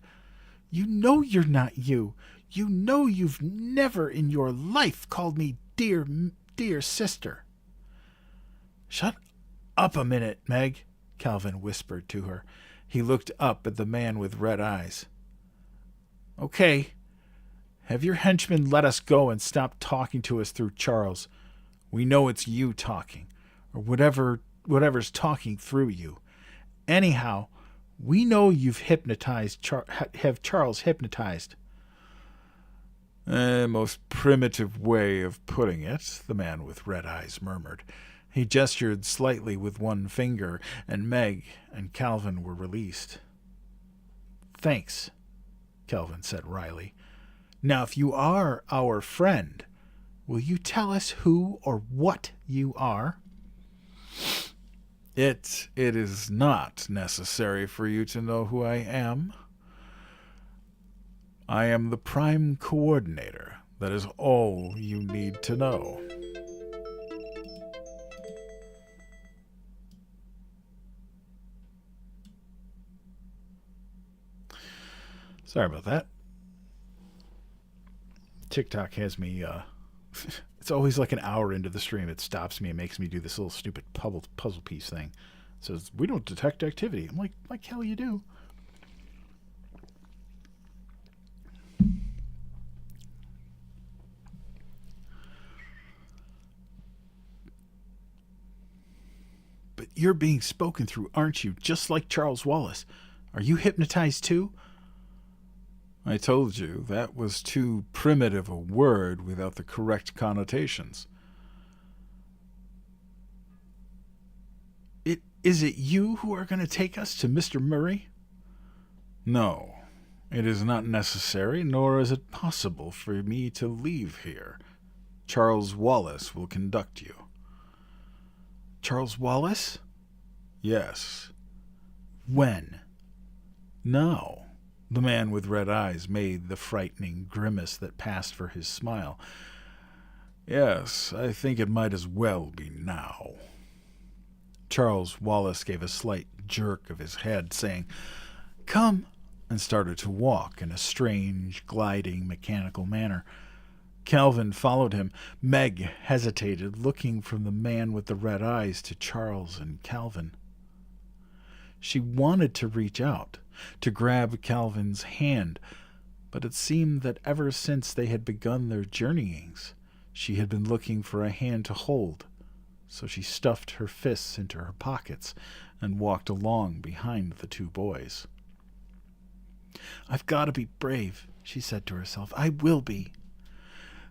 "You know you're not you. You know you've never in your life called me dear, dear sister." "Shut up a minute, Meg," Calvin whispered to her. He looked up at the man with red eyes. "Okay, have your henchmen let us go and stop talking to us through Charles. We know it's you talking, or whatever's talking through you. Anyhow, we know you've have Charles hypnotized." "Most primitive way of putting it," the man with red eyes murmured. He gestured slightly with one finger, and Meg and Calvin were released. "Thanks," Calvin said wryly. "Now, if you are our friend, will you tell us who or what you are?" It is not necessary for you to know who I am. I am the Prime Coordinator. That is all you need to know." Sorry about that. TikTok has me, it's always like an hour into the stream. It stops me and makes me do this little stupid puzzle piece thing. It says, "We don't detect activity." I'm like hell you do. But you're being spoken through, aren't you? Just like Charles Wallace. Are you hypnotized too?
I told you that was too primitive a word without the correct connotations.
Is it you who are going to take us to Mr. Murray?
No, it is not necessary, nor is it possible for me to leave here. Charles Wallace will conduct you.
Charles Wallace?
Yes.
When?
Now. The man with red eyes made the frightening grimace that passed for his smile. Yes, I think it might as well be now. Charles Wallace gave a slight jerk of his head, saying,
"Come,"
and started to walk in a strange, gliding, mechanical manner. Calvin followed him. Meg hesitated, looking from the man with the red eyes to Charles and Calvin. She wanted to reach out, to grab Calvin's hand, but it seemed that ever since they had begun their journeyings, she had been looking for a hand to hold, so she stuffed her fists into her pockets and walked along behind the two boys.
"I've got to be brave," she said to herself. "I will be."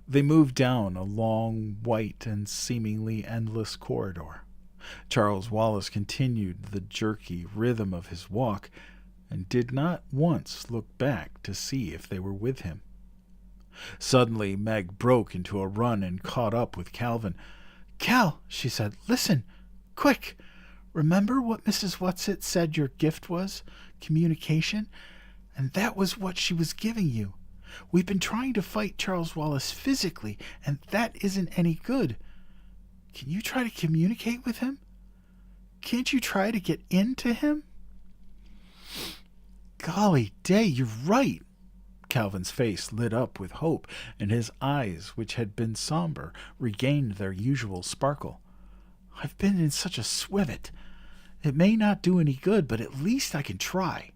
They moved down a long, white, and seemingly endless corridor. Charles Wallace continued the jerky rhythm of his walk and did not once look back to see if they were with him. Suddenly, Meg broke into a run and caught up with Calvin.
"Cal," she said, "listen, quick. Remember what Mrs. Whatsit said your gift was? Communication? And that was what she was giving you. We've been trying to fight Charles Wallace physically, and that isn't any good. Can you try to communicate with him? Can't you try to get into him?" "Golly day, you're right."
Calvin's face lit up with hope, and his eyes, which had been somber, regained their usual sparkle.
"I've been in such a swivet. It may not do any good, but at least I can try."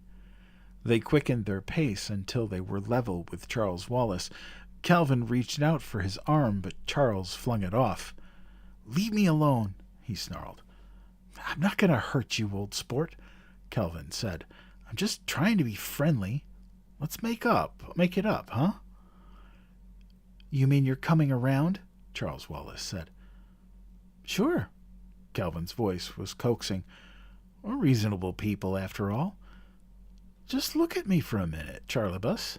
They quickened their pace until they were level with Charles Wallace. Calvin reached out for his arm, but Charles flung it off.
"Leave me alone," he snarled. "I'm not going to hurt you, old sport," Calvin said. "I'm just trying to be friendly. Let's make it up, huh?" "You mean you're coming around?" Charles Wallace said. "Sure." Calvin's voice was coaxing. "We're reasonable people, after all. Just look at me for a minute, Charlibus."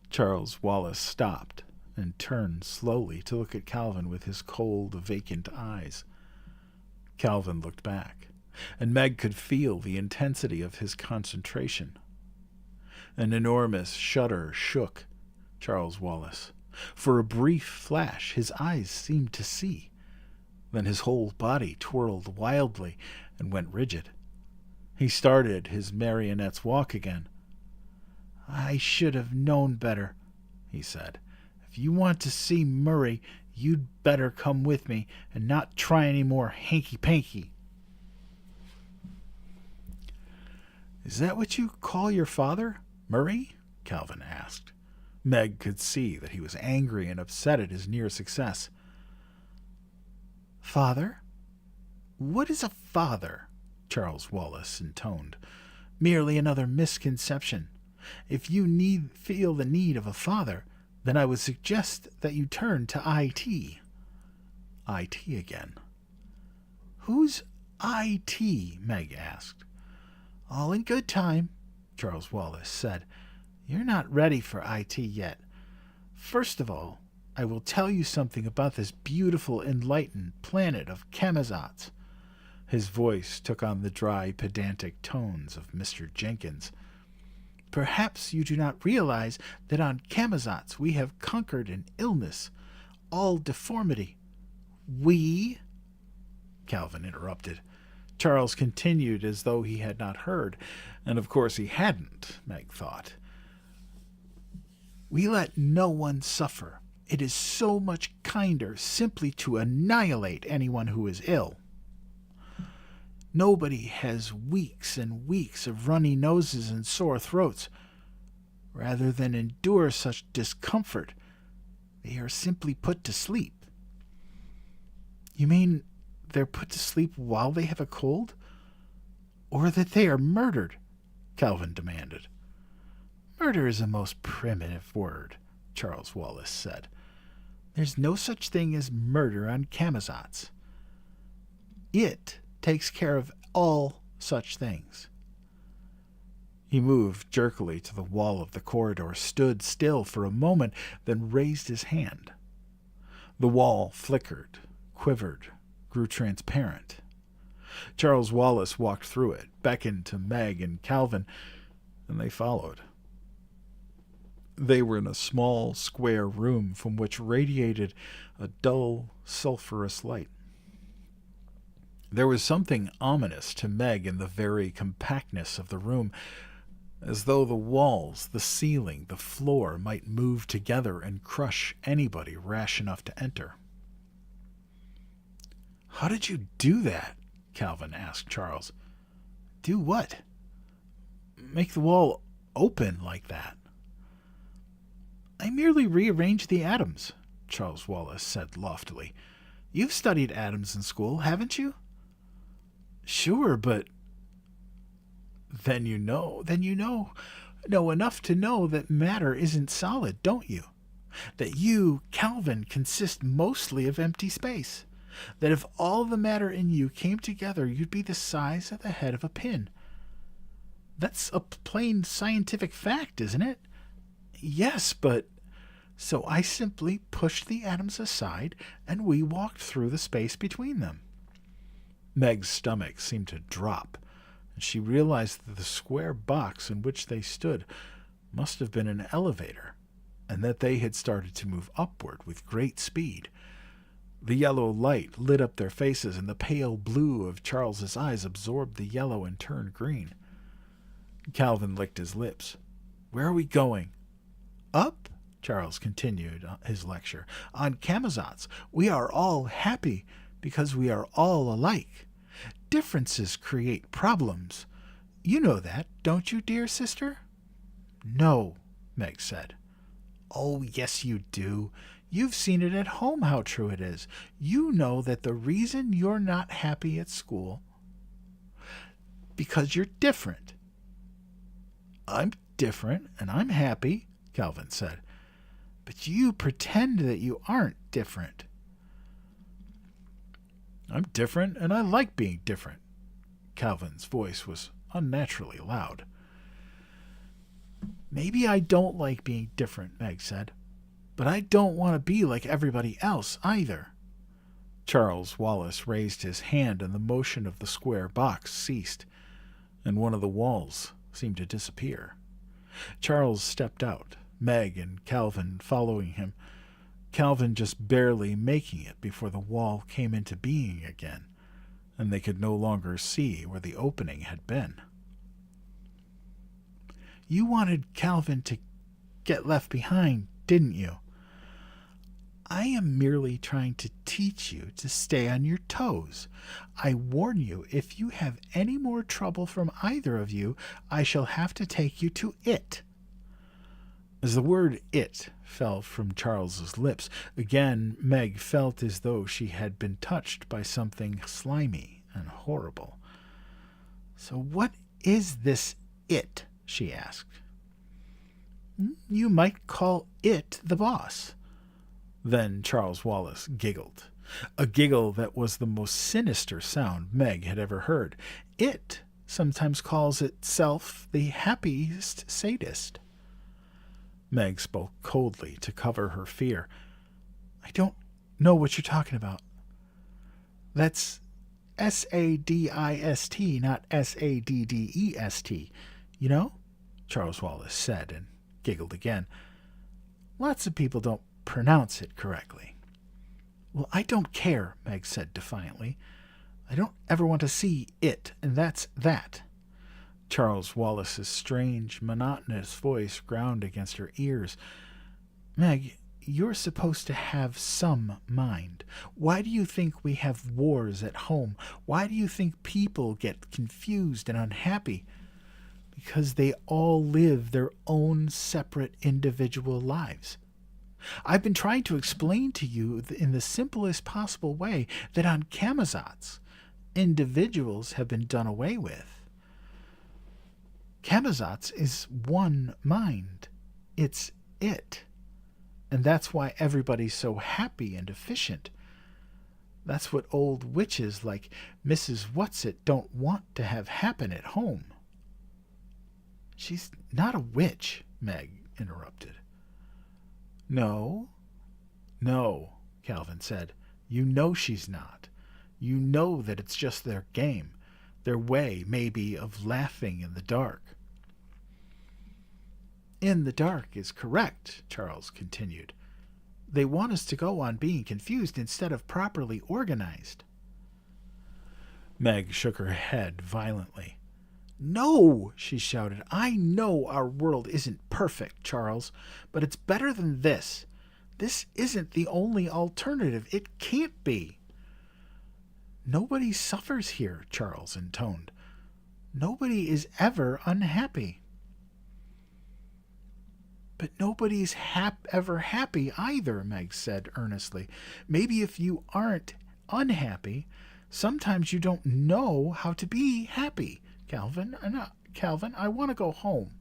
Charles Wallace stopped and turned slowly to look at Calvin with his cold, vacant eyes. Calvin looked back, and Meg could feel the intensity of his concentration. An enormous shudder shook Charles Wallace. For a brief flash, his eyes seemed to see. Then his whole body twirled wildly and went rigid. He started his marionette's walk again. "I should have known better," he said. "If you want to see Murray, you'd better come with me and not try any more hanky-panky."
"Is that what you call your father, Murray?" Calvin asked.
Meg could see that he was angry and upset at his near success.
"Father? What is a father?" Charles Wallace intoned. "Merely another misconception. If you feel the need of a father, then I would suggest that you turn to IT."
IT again.
"Who's IT?" Meg asked. "All in good time," Charles Wallace said. "You're not ready for IT yet. First of all, I will tell you something about this beautiful, enlightened planet of Camazotz." His voice took on the dry, pedantic tones of Mr. Jenkins. "Perhaps you do not realize that on Camazotz we have conquered an illness, all deformity. We—" Calvin interrupted. Charles continued as though he had not heard, and of course he hadn't, Meg thought. "We let no one suffer. It is so much kinder simply to annihilate anyone who is ill. Nobody has weeks and weeks of runny noses and sore throats. Rather than endure such discomfort, they are simply put to sleep." "You mean they're put to sleep while they have a cold? Or that they are murdered? Calvin demanded. Murder is a most primitive word, Charles Wallace said. There's no such thing as murder on Camazotz. It takes care of all such things. He moved jerkily to the wall of the corridor, stood still for a moment, then raised his hand. The wall flickered, quivered, grew transparent. Charles Wallace walked through it, beckoned to Meg and Calvin, and they followed. They were in a small, square room from which radiated a dull, sulphurous light. There was something ominous to Meg in the very compactness of the room, as though the walls, the ceiling, the floor might move together and crush anybody rash enough to enter. How did you do that? Calvin asked Charles. Do what? Make the wall open like that? I merely rearranged the atoms, Charles Wallace said loftily. You've studied atoms in school, haven't you? Sure, but... Then you know enough to know that matter isn't solid, don't you? That you, Calvin, consist mostly of empty space. That if all the matter in you came together, you'd be the size of the head of a pin. That's a plain scientific fact, isn't it? Yes, but... So I simply pushed the atoms aside, and we walked through the space between them. Meg's stomach seemed to drop, and she realized that the square box in which they stood must have been an elevator, and that they had started to move upward with great speed. The yellow light lit up their faces, and the pale blue of Charles's eyes absorbed the yellow and turned green. Calvin licked his lips. Where are we going? Up, Charles continued his lecture. On Camazotz, we are all happy because we are all alike. Differences create problems. You know that, don't you, dear sister? No, Meg said. Oh, yes, you do. You've seen it at home how true it is. You know that the reason you're not happy at school because you're different. I'm different, and I'm happy, Calvin said. But you pretend that you aren't different. I'm different, and I like being different. Calvin's voice was unnaturally loud. Maybe I don't like being different, Meg said. But I don't want to be like everybody else, either. Charles Wallace raised his hand, and the motion of the square box ceased, and one of the walls seemed to disappear. Charles stepped out, Meg and Calvin following him, Calvin just barely making it before the wall came into being again, and they could no longer see where the opening had been. You wanted Calvin to get left behind, didn't you? I am merely trying to teach you to stay on your toes. I warn you, if you have any more trouble from either of you, I shall have to take you to it. As the word it fell from Charles's lips, again Meg felt as though she had been touched by something slimy and horrible. So what is this it? She asked. You might call it the boss. Then Charles Wallace giggled, a giggle that was the most sinister sound Meg had ever heard. It sometimes calls itself the happiest sadist. Meg spoke coldly to cover her fear. I don't know what you're talking about. That's sadist, not saddest. You know? Charles Wallace said, and giggled again. Lots of people don't pronounce it correctly. Well, I don't care, Meg said defiantly. I don't ever want to see it, and that's that. Charles Wallace's strange, monotonous voice ground against her ears. Meg, you're supposed to have some mind. Why do you think we have wars at home? Why do you think people get confused and unhappy? Because they all live their own separate individual lives. I've been trying to explain to you in the simplest possible way that on Camazotz, individuals have been done away with. Camazotz is one mind. It's it. And that's why everybody's so happy and efficient. That's what old witches like Mrs. Whatsit don't want to have happen at home. She's not a witch, Meg interrupted. No, Calvin said. You know she's not. You know that it's just their game, their way, maybe, of laughing in the dark. In the dark is correct, Charles continued. They want us to go on being confused instead of properly organized. Meg shook her head violently. No, she shouted. I know our world isn't perfect, Charles, but it's better than this. This isn't the only alternative. It can't be. Nobody suffers here, Charles intoned. Nobody is ever unhappy. But nobody's ever happy either, Meg said earnestly. Maybe if you aren't unhappy, sometimes you don't know how to be happy. Calvin, I want to go home.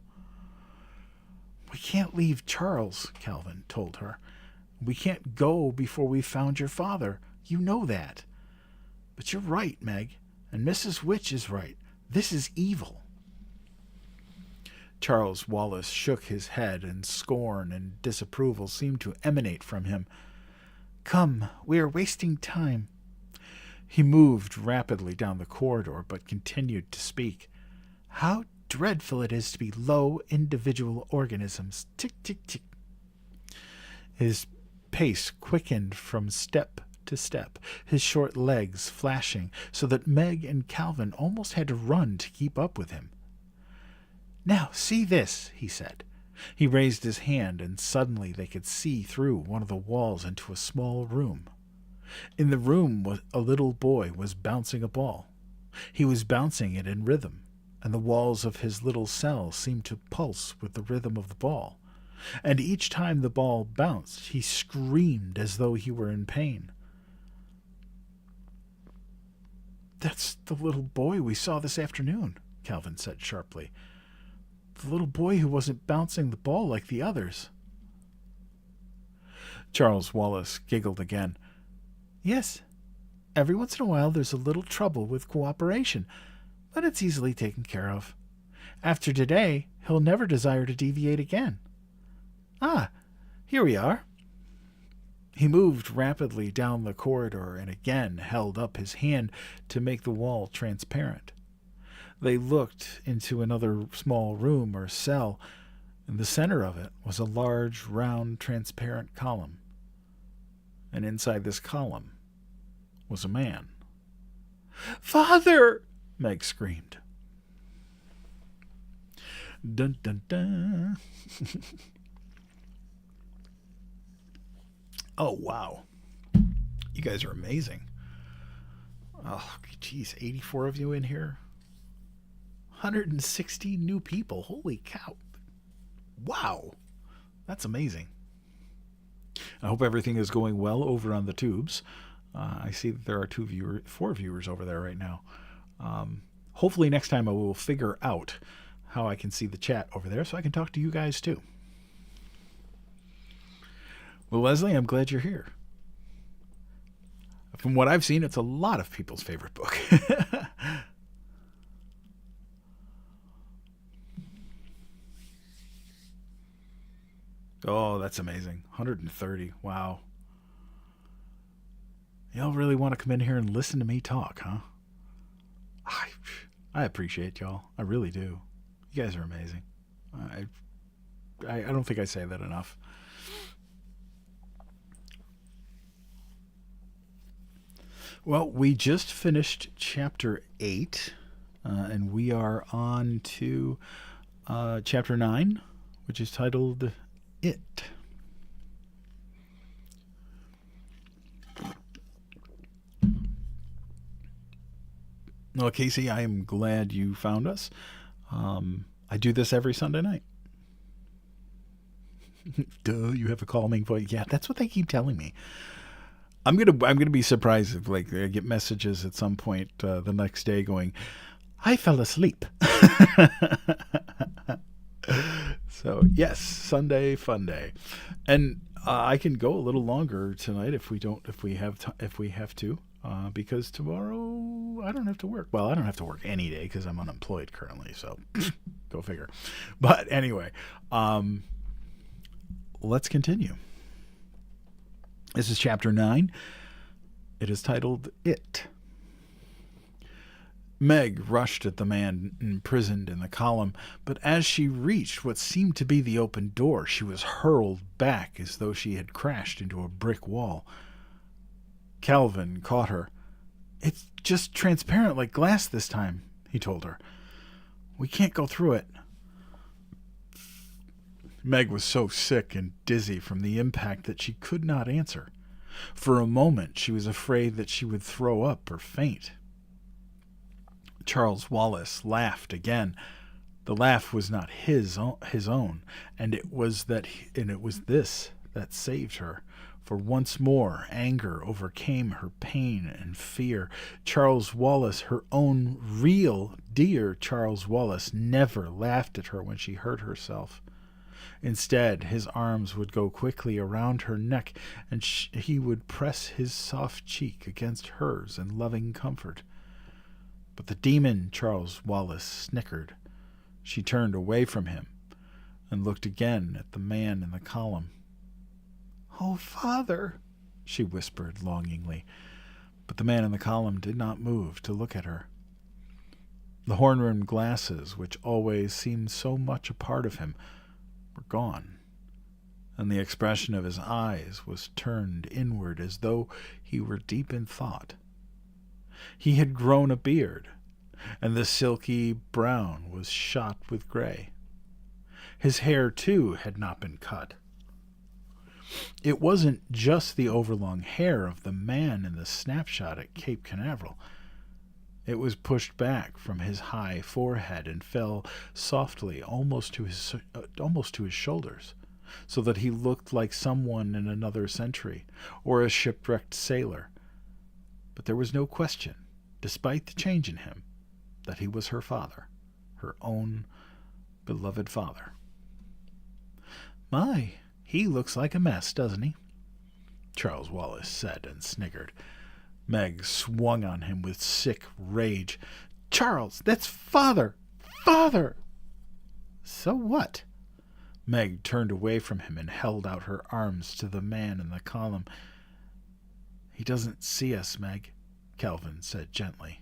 We can't leave Charles, Calvin told her. We can't go before we've found your father. You know that. But you're right, Meg, and Mrs. Witch is right. This is evil. Charles Wallace shook his head, and scorn and disapproval seemed to emanate from him. Come, we are wasting time. He moved rapidly down the corridor, but continued to speak. How dreadful it is to be low individual organisms. Tick, tick, tick. His pace quickened from step to step, his short legs flashing, so that Meg and Calvin almost had to run to keep up with him. Now, see this, he said. He raised his hand, and suddenly they could see through one of the walls into a small room. In the room a little boy was bouncing a ball. He was bouncing it in rhythm, and the walls of his little cell seemed to pulse with the rhythm of the ball. And each time the ball bounced, he screamed as though he were in pain. That's the little boy we saw this afternoon, Calvin said sharply. The little boy who wasn't bouncing the ball like the others. Charles Wallace giggled again. Yes, every once in a while there's a little trouble with cooperation, but it's easily taken care of. After today, he'll never desire to deviate again. Ah, here we are. He moved rapidly down the corridor and again held up his hand to make the wall transparent. They looked into another small room or cell. In the center of it was a large, round, transparent column. And inside this column was a man. Father! Meg screamed. Dun, dun, dun. Oh, wow. You guys are amazing. Oh, geez, 84 of you in here? 160 new people. Holy cow. Wow. That's amazing. I hope everything is going well over on the tubes. I see that there are 4 viewers over there right now. Hopefully next time I will figure out how I can see the chat over there so I can talk to you guys too. Well, Leslie, I'm glad you're here. From what I've seen, it's a lot of people's favorite book. Oh, that's amazing. 130. Wow. Y'all really want to come in here and listen to me talk, huh? I appreciate y'all. I really do. You guys are amazing. I don't think I say that enough. Well, we just finished chapter 8, and we are on to chapter 9, which is titled It. Well, Casey, I am glad you found us. I do this every Sunday night. Duh, you have a calming voice. Yeah, that's what they keep telling me. I'm gonna be surprised if like I get messages at some point the next day going, I fell asleep. So yes, Sunday fun day, and I can go a little longer tonight if we have to, because tomorrow I don't have to work. Well, I don't have to work any day because I'm unemployed currently. So go figure. But anyway, let's continue. This is chapter 9. It is titled It. Meg rushed at the man imprisoned in the column, but as she reached what seemed to be the open door, she was hurled back as though she had crashed into a brick wall. Calvin caught her. It's just transparent like glass this time, he told her. We can't go through it. Meg was so sick and dizzy from the impact that she could not answer. For a moment she was afraid that she would throw up or faint. Charles Wallace laughed again. The laugh was not his own, and it was this that saved her. For once more anger overcame her pain and fear. Charles Wallace, her own real dear Charles Wallace, never laughed at her when she hurt herself. Instead, his arms would go quickly around her neck, and he would press his soft cheek against hers in loving comfort. But the demon Charles Wallace snickered. She turned away from him and looked again at the man in the column. "Oh, Father," she whispered longingly, but the man in the column did not move to look at her. The horn-rimmed glasses, which always seemed so much a part of him, were gone, and the expression of his eyes was turned inward as though he were deep in thought. He had grown a beard, and the silky brown was shot with gray. His hair, too, had not been cut. It wasn't just the overlong hair of the man in the snapshot at Cape Canaveral. It was pushed back from his high forehead and fell softly almost to his shoulders, so that he looked like someone in another century, or a shipwrecked sailor. But there was no question, despite the change in him, that he was her father, her own beloved father. "My, he looks like a mess, doesn't he?" Charles Wallace said and sniggered. Meg swung on him with sick rage. "Charles, that's Father! Father!" "So what?" Meg turned away from him and held out her arms to the man in the column. "He doesn't see us, Meg," Calvin said gently.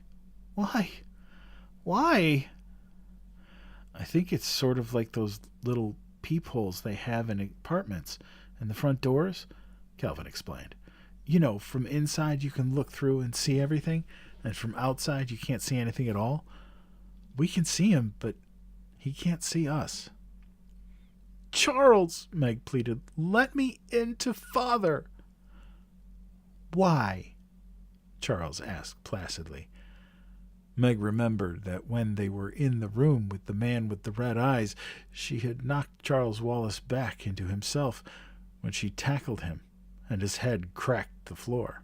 "Why? Why?" "I think it's sort of like those little peepholes they have in apartments and the front doors," Calvin explained. "You know, from inside you can look through and see everything, and from outside you can't see anything at all. We can see him, but he can't see us." "Charles," Meg pleaded, "let me into Father." "Why?" Charles asked placidly. Meg remembered that when they were in the room with the man with the red eyes, she had knocked Charles Wallace back into himself when she tackled him, and his head cracked the floor.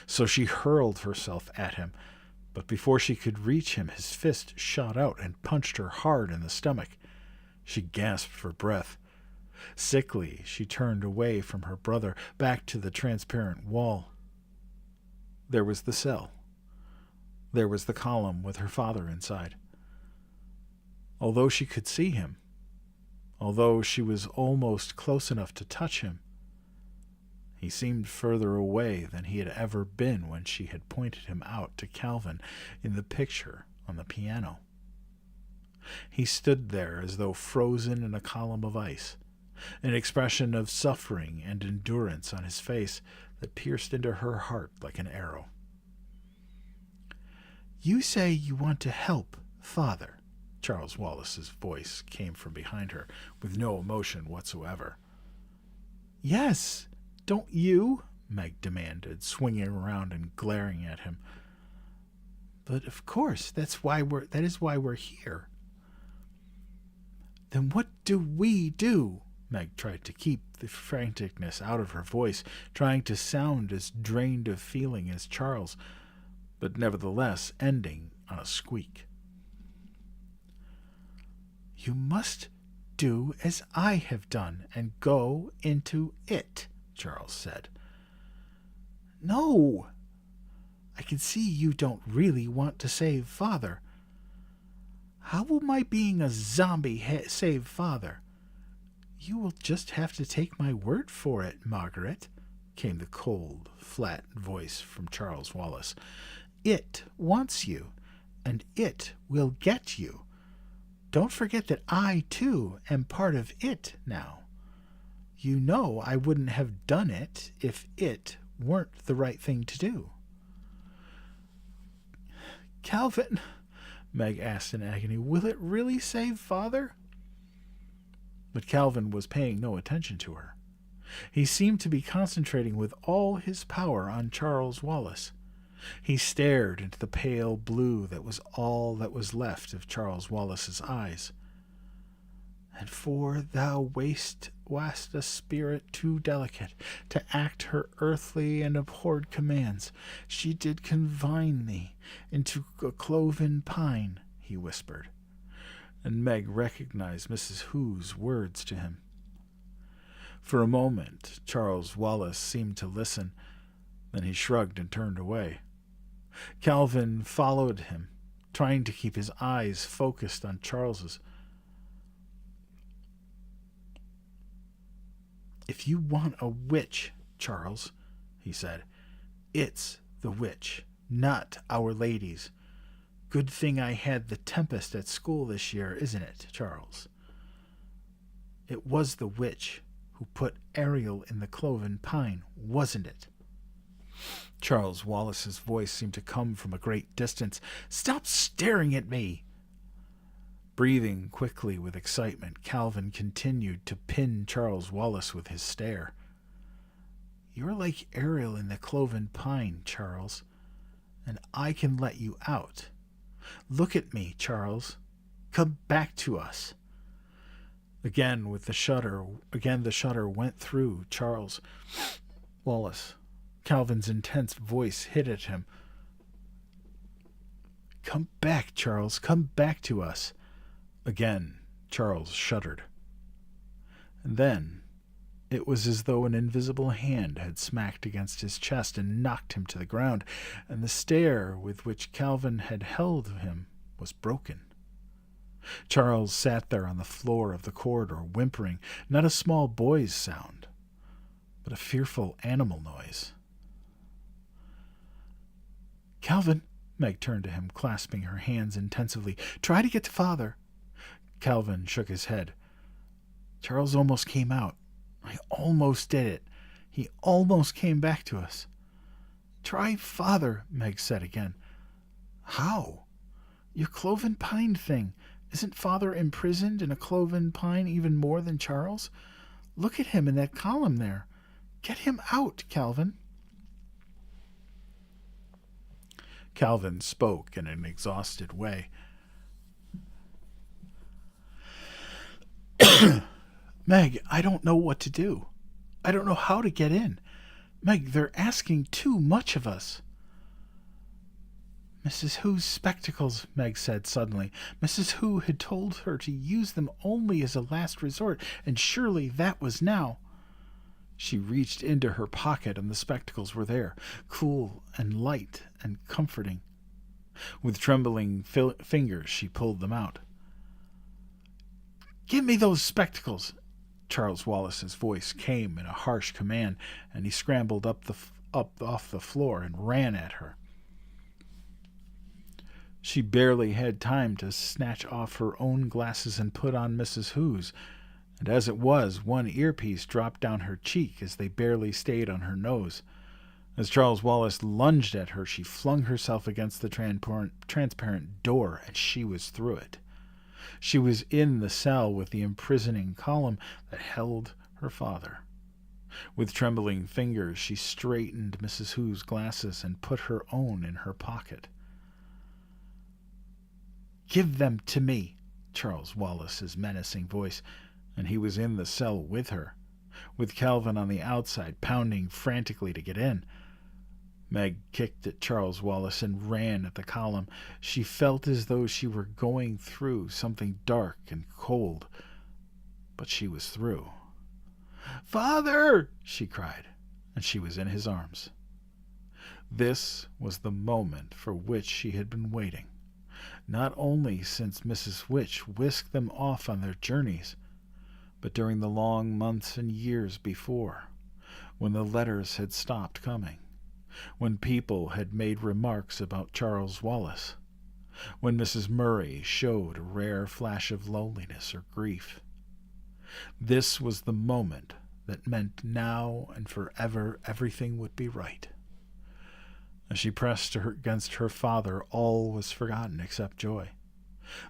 So she hurled herself at him, but before she could reach him, his fist shot out and punched her hard in the stomach. She gasped for breath. Sickly, she turned away from her brother, back to the transparent wall. There was the cell. There was the column with her father inside. Although she could see him, although she was almost close enough to touch him, he seemed further away than he had ever been when she had pointed him out to Calvin in the picture on the piano. He stood there as though frozen in a column of ice, an expression of suffering and endurance on his face that pierced into her heart like an arrow. "You say you want to help, Father," Charles Wallace's voice came from behind her, with no emotion whatsoever. "Yes, don't you?" Meg demanded, swinging around and glaring at him. "But of course, that is why we're here." "Then what do we do?" Meg tried to keep the franticness out of her voice, trying to sound as drained of feeling as Charles, but nevertheless ending on a squeak. You must do as I have done and go into it, Charles said. No! I can see you don't really want to save Father. How will my being a zombie save Father? You will just have to take my word for it, Margaret, came the cold, flat voice from Charles Wallace. It wants you, and it will get you. Don't forget that I, too, am part of it now. You know I wouldn't have done it if it weren't the right thing to do. Calvin, Meg asked in agony, will it really save Father? But Calvin was paying no attention to her. He seemed to be concentrating with all his power on Charles Wallace. He stared into the pale blue that was all that was left of Charles Wallace's eyes. And for thou wast a spirit too delicate to act her earthly and abhorred commands, she did confine thee into a cloven pine, he whispered. And Meg recognized Mrs. Who's words to him. For a moment, Charles Wallace seemed to listen, then he shrugged and turned away. Calvin followed him, trying to keep his eyes focused on Charles's. If you want a witch, Charles, he said, it's the witch, not Our Lady's. Good thing I had the Tempest at school this year, isn't it, Charles? It was the witch who put Ariel in the cloven pine, wasn't it? Charles Wallace's voice seemed to come from a great distance. Stop staring at me! Breathing quickly with excitement, Calvin continued to pin Charles Wallace with his stare. You're like Ariel in the cloven pine, Charles, and I can let you out. Look at me, Charles. Come back to us. Again the shudder went through Charles Wallace. Calvin's intense voice hit at him. Come back, Charles. Come back to us. Again, Charles shuddered. And then it was as though an invisible hand had smacked against his chest and knocked him to the ground, and the stare with which Calvin had held him was broken. Charles sat there on the floor of the corridor, whimpering, not a small boy's sound, but a fearful animal noise. Calvin, Meg turned to him, clasping her hands intensively. Try to get to Father. Calvin shook his head. Charles almost came out. I almost did it. He almost came back to us. Try Father, Meg said again. How? Your cloven pine thing. Isn't Father imprisoned in a cloven pine even more than Charles? Look at him in that column there. Get him out, Calvin. Calvin spoke in an exhausted way. Meg, I don't know what to do. I don't know how to get in. Meg, they're asking too much of us. Mrs. Who's spectacles, Meg said suddenly. Mrs. Who had told her to use them only as a last resort, and surely that was now. She reached into her pocket, and the spectacles were there, cool and light and comforting. With trembling fingers, she pulled them out. Give me those spectacles! Charles Wallace's voice came in a harsh command, and he scrambled up off the floor and ran at her. She barely had time to snatch off her own glasses and put on Mrs. Who's, and as it was, one earpiece dropped down her cheek as they barely stayed on her nose. As Charles Wallace lunged at her, she flung herself against the transparent door, and she was through it. She was in the cell with the imprisoning column that held her father. With trembling fingers, she straightened Mrs. Who's glasses and put her own in her pocket. Give them to me, Charles Wallace's menacing voice. and he was in the cell with her, with Calvin on the outside pounding frantically to get in. Meg kicked at Charles Wallace and ran at the column. She felt as though she were going through something dark and cold, but she was through. "Father!" she cried, and she was in his arms. This was the moment for which she had been waiting, not only since Mrs. Witch whisked them off on their journeys, but during the long months and years before, when the letters had stopped coming, when people had made remarks about Charles Wallace, when Mrs. Murray showed a rare flash of loneliness or grief. This was the moment that meant now and forever everything would be right. As she pressed against her father, all was forgotten except joy.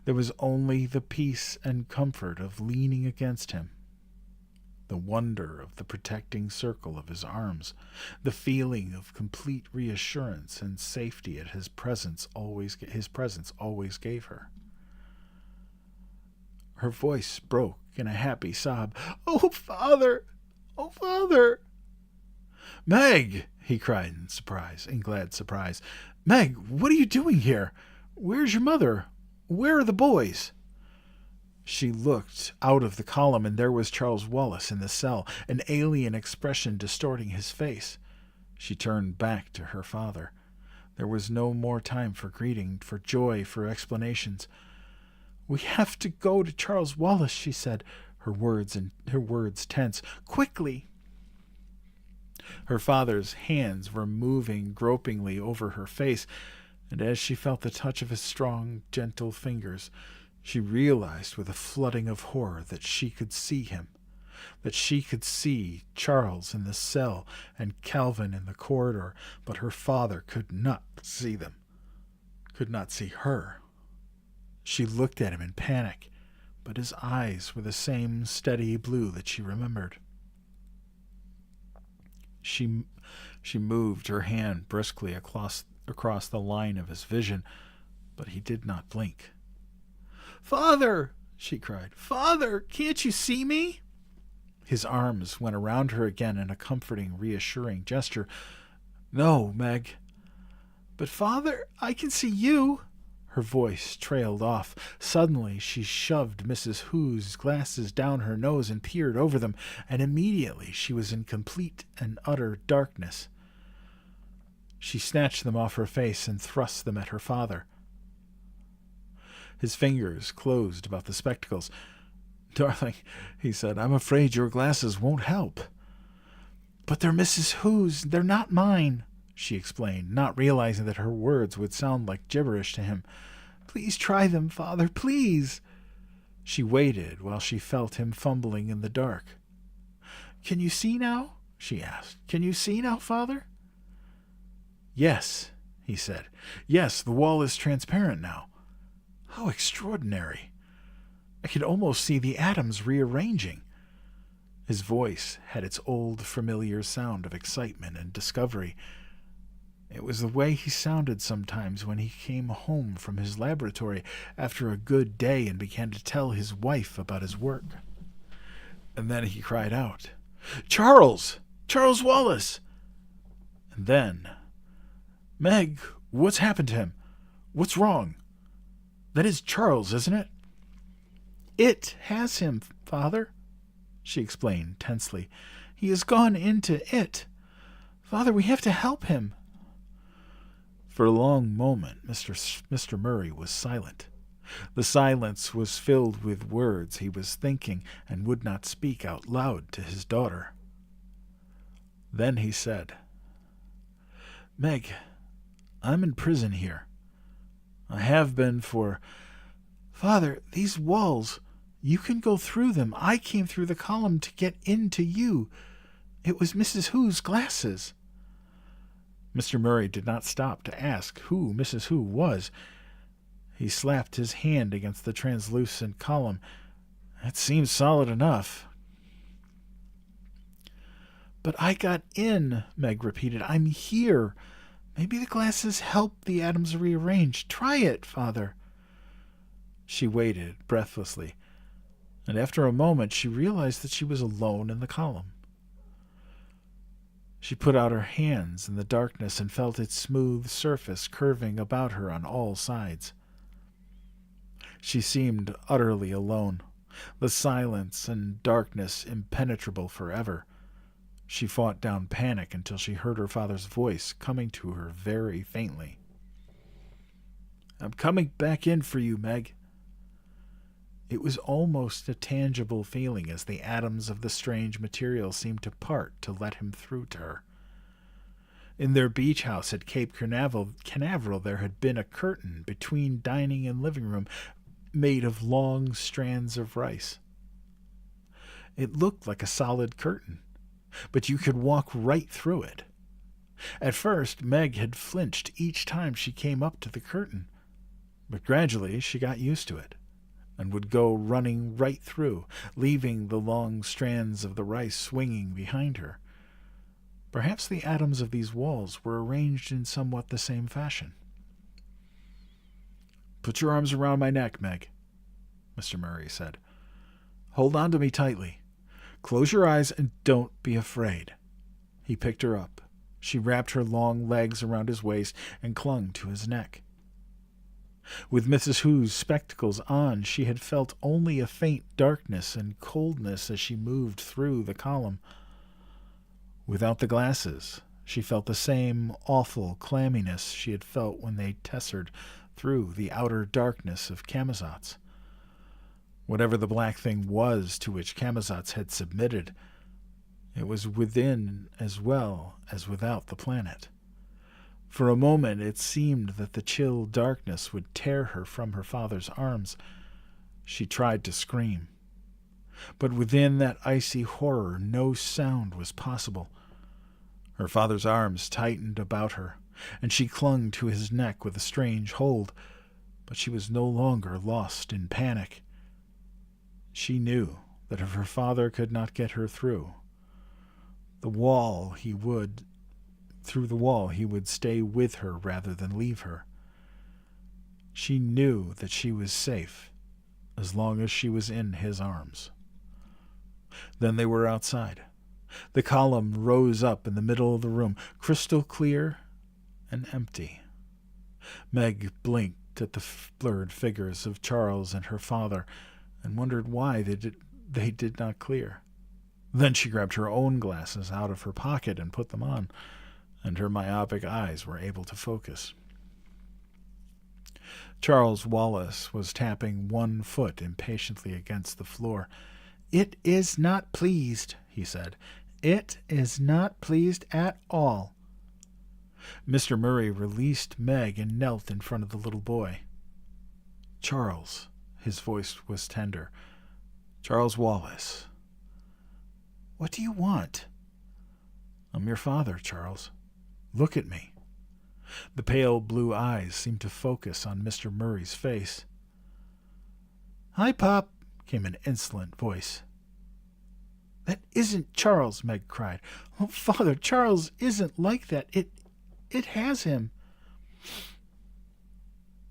There was only the peace and comfort of leaning against him, the wonder of the protecting circle of his arms, the feeling of complete reassurance and safety at his presence always gave her. Her voice broke in a happy sob. "Oh, Father! Oh, Father!" "Meg!" he cried in glad surprise. "Meg, what are you doing here? Where's your mother? Where are the boys?" She looked out of the column, and there was Charles Wallace in the cell, an alien expression distorting his face. She turned back to her father. There was no more time for greeting, for joy, for explanations. "We have to go to Charles Wallace," she said, her words tense. "Quickly!" Her father's hands were moving gropingly over her face, and as she felt the touch of his strong, gentle fingers, she realized with a flooding of horror that she could see him, that she could see Charles in the cell and Calvin in the corridor, but her father could not see them, could not see her. She looked at him in panic, but his eyes were the same steady blue that she remembered. She moved her hand briskly across the line of his vision, but he did not blink. "Father!" she cried. "Father, can't you see me?" His arms went around her again in a comforting, reassuring gesture. "No, Meg." "But, Father, I can see you." Her voice trailed off. Suddenly she shoved Mrs. Who's glasses down her nose and peered over them, and immediately she was in complete and utter darkness. She snatched them off her face and thrust them at her father. His fingers closed about the spectacles. "Darling," he said, "I'm afraid your glasses won't help." "But they're Mrs. Who's. They're not mine," she explained, not realizing that her words would sound like gibberish to him. "Please try them, Father, please." She waited while she felt him fumbling in the dark. "Can you see now?" she asked. "Can you see now, Father?" "Yes," he said. "Yes, the wall is transparent now. How extraordinary. I could almost see the atoms rearranging." His voice had its old familiar sound of excitement and discovery. It was the way he sounded sometimes when he came home from his laboratory after a good day and began to tell his wife about his work. And then he cried out, "Charles! Charles Wallace!" And then, "Meg, what's happened to him? What's wrong? That is Charles, isn't it?" "It has him, Father," she explained tensely. "He has gone into it. Father, we have to help him." For a long moment, Mr. Murray was silent. The silence was filled with words he was thinking and would not speak out loud to his daughter. Then he said, "Meg, I'm in prison here. I have been for... Father, these walls, you can go through them. I came through the column to get into you. It was Mrs. Who's glasses." Mr. Murray did not stop to ask who Mrs. Who was. He slapped his hand against the translucent column. "It seems solid enough." "But I got in," Meg repeated. "I'm here. Maybe the glasses help the atoms rearrange. Try it, Father." She waited breathlessly. and after a moment she realized that she was alone in the column. She put out her hands in the darkness and felt its smooth surface curving about her on all sides. She seemed utterly alone, the silence and darkness impenetrable forever. She fought down panic until she heard her father's voice coming to her very faintly. "I'm coming back in for you, Meg." It was almost a tangible feeling as the atoms of the strange material seemed to part to let him through to her. In their beach house at Cape Canaveral there had been a curtain between dining and living room made of long strands of rice. It looked like a solid curtain, but you could walk right through it. At first, Meg had flinched each time she came up to the curtain, but gradually she got used to it and would go running right through, leaving the long strands of the rice swinging behind her. Perhaps the atoms of these walls were arranged in somewhat the same fashion. "Put your arms around my neck, Meg," Mr. Murray said. "Hold on to me tightly. Close your eyes and don't be afraid." He picked her up. She wrapped her long legs around his waist and clung to his neck. With Mrs. Who's spectacles on, she had felt only a faint darkness and coldness as she moved through the column. Without the glasses, she felt the same awful clamminess she had felt when they tessered through the outer darkness of Camazotz. Whatever the black thing was to which Camazotz had submitted, it was within as well as without the planet. For a moment it seemed that the chill darkness would tear her from her father's arms. She tried to scream, but within that icy horror no sound was possible. Her father's arms tightened about her, and she clung to his neck with a strange hold, but she was no longer lost in panic. She knew that if her father could not get her through the wall, he would stay with her rather than leave her. She knew that she was safe as long as she was in his arms. Then they were outside. The column rose up in the middle of the room, crystal clear and empty. Meg blinked at the blurred figures of Charles and her father and wondered why they did not clear. Then she grabbed her own glasses out of her pocket and put them on, and her myopic eyes were able to focus. Charles Wallace was tapping one foot impatiently against the floor. "It is not pleased," he said. "It is not pleased at all." Mr. Murray released Meg and knelt in front of the little boy. "Charles," his voice was tender. "Charles Wallace." "What do you want?" "I'm your father, Charles. Look at me." The pale blue eyes seemed to focus on Mr. Murray's face. "Hi, Pop," came an insolent voice. "That isn't Charles," Meg cried. "Oh, Father, Charles isn't like that. It has him."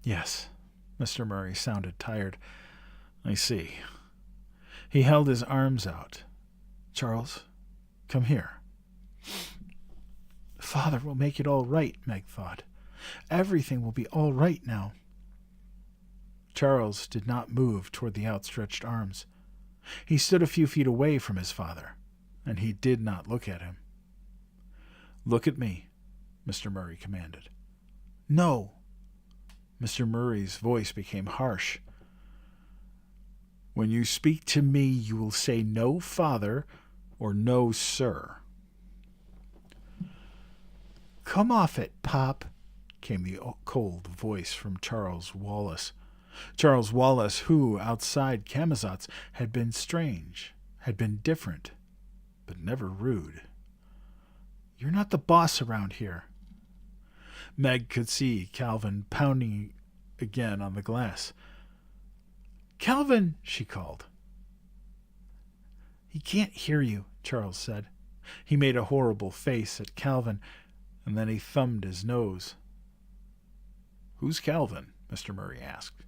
"Yes," Mr. Murray sounded tired. "I see." He held his arms out. "Charles, come here." "Father will make it all right," Meg thought. "Everything will be all right now." Charles did not move toward the outstretched arms. He stood a few feet away from his father, and he did not look at him. "Look at me," Mr. Murray commanded. "No." Mr. Murray's voice became harsh. "When you speak to me, you will say no, Father, or no, sir." "Come off it, Pop," came the cold voice from Charles Wallace. Charles Wallace, who, outside Camazotz, had been strange, had been different, but never rude. "You're not the boss around here." Meg could see Calvin pounding again on the glass. "Calvin," she called. "He can't hear you," Charles said. He made a horrible face at Calvin, and then he thumbed his nose. "Who's Calvin?" Mr. Murray asked.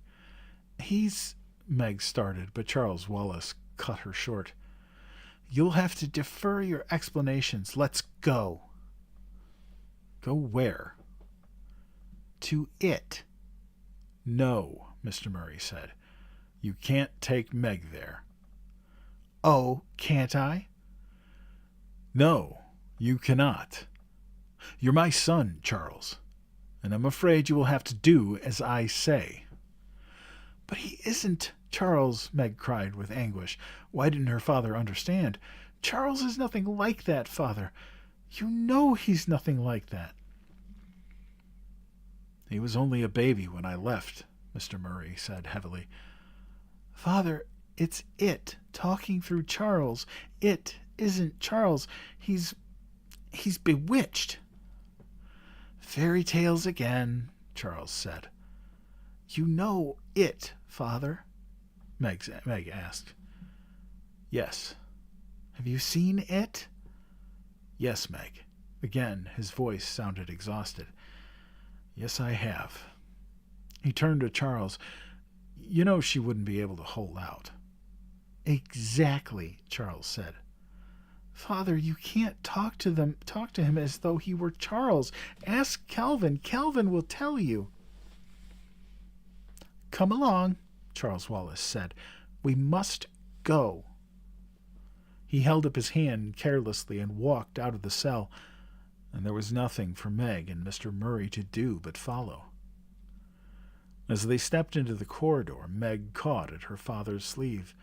He's Meg started, but Charles Wallace cut her short. You'll have to defer your explanations. Let's go. Go where? To it. No, Mr. Murray said. You can't take Meg there. Oh, can't I? No, you cannot. You're my son, Charles, and I'm afraid you will have to do as I say. But he isn't, Charles, Meg cried with anguish. Why didn't her father understand? Charles is nothing like that, Father. You know he's nothing like that. He was only a baby when I left, Mr. Murray said heavily. Father, it's it, talking through Charles. It isn't Charles. He's bewitched. Fairy tales again, Charles said. You know it, Father? Meg asked. Yes. Have you seen it? Yes, Meg. Again, his voice sounded exhausted. Yes, I have. He turned to Charles. You know she wouldn't be able to hold out. Exactly, Charles said. Father, you can't talk to him as though he were Charles. Ask Calvin. Calvin will tell you. Come along, Charles Wallace said. We must go. He held up his hand carelessly and walked out of the cell, and there was nothing for Meg and Mr. Murray to do but follow. As they stepped into the corridor, Meg caught at her father's sleeve.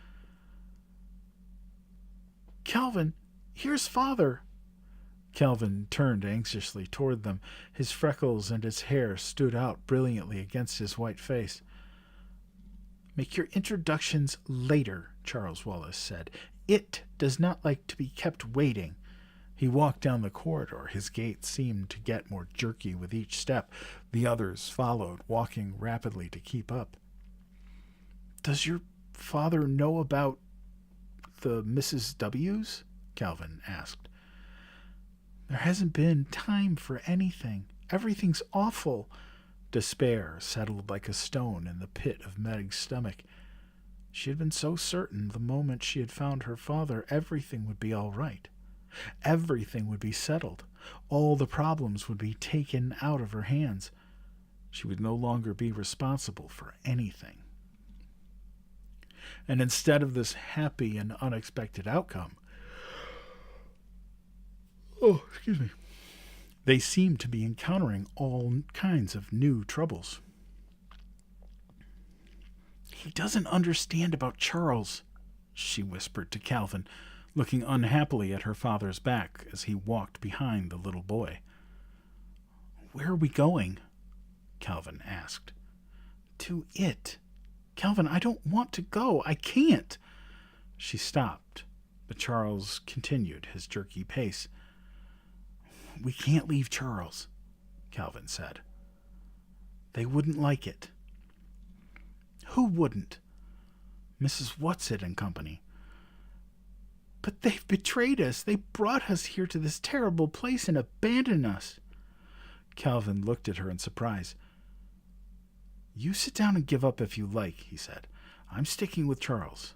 Calvin, here's Father. Calvin turned anxiously toward them. His freckles and his hair stood out brilliantly against his white face. Make your introductions later, Charles Wallace said. It does not like to be kept waiting. He walked down the corridor. His gait seemed to get more jerky with each step. The others followed, walking rapidly to keep up. Does your father know about the Mrs. W's? Calvin asked. There hasn't been time for anything. Everything's awful. Despair settled like a stone in the pit of Meg's stomach. She had been so certain the moment she had found her father everything would be all right. Everything would be settled. All the problems would be taken out of her hands. She would no longer be responsible for anything. And instead of this happy and unexpected outcome, they seemed to be encountering all kinds of new troubles. He doesn't understand about Charles, she whispered to Calvin, looking unhappily at her father's back as he walked behind the little boy. Where are we going? Calvin asked. To it. Calvin, I don't want to go. I can't. She stopped, but Charles continued his jerky pace. We can't leave Charles, Calvin said. They wouldn't like it. Who wouldn't? Mrs. Whatsit and Company. But they've betrayed us. They brought us here to this terrible place and abandoned us. Calvin looked at her in surprise. You sit down and give up if you like, he said. I'm sticking with Charles.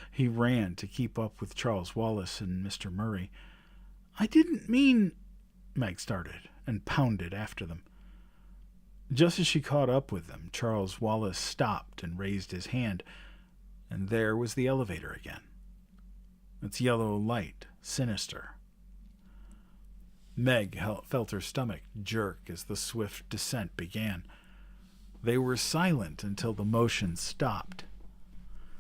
He ran to keep up with Charles Wallace and Mr. Murray. I didn't mean... Meg started and pounded after them. Just as she caught up with them, Charles Wallace stopped and raised his hand, and there was the elevator again. Its yellow light, sinister. Meg felt her stomach jerk as the swift descent began. They were silent until the motion stopped.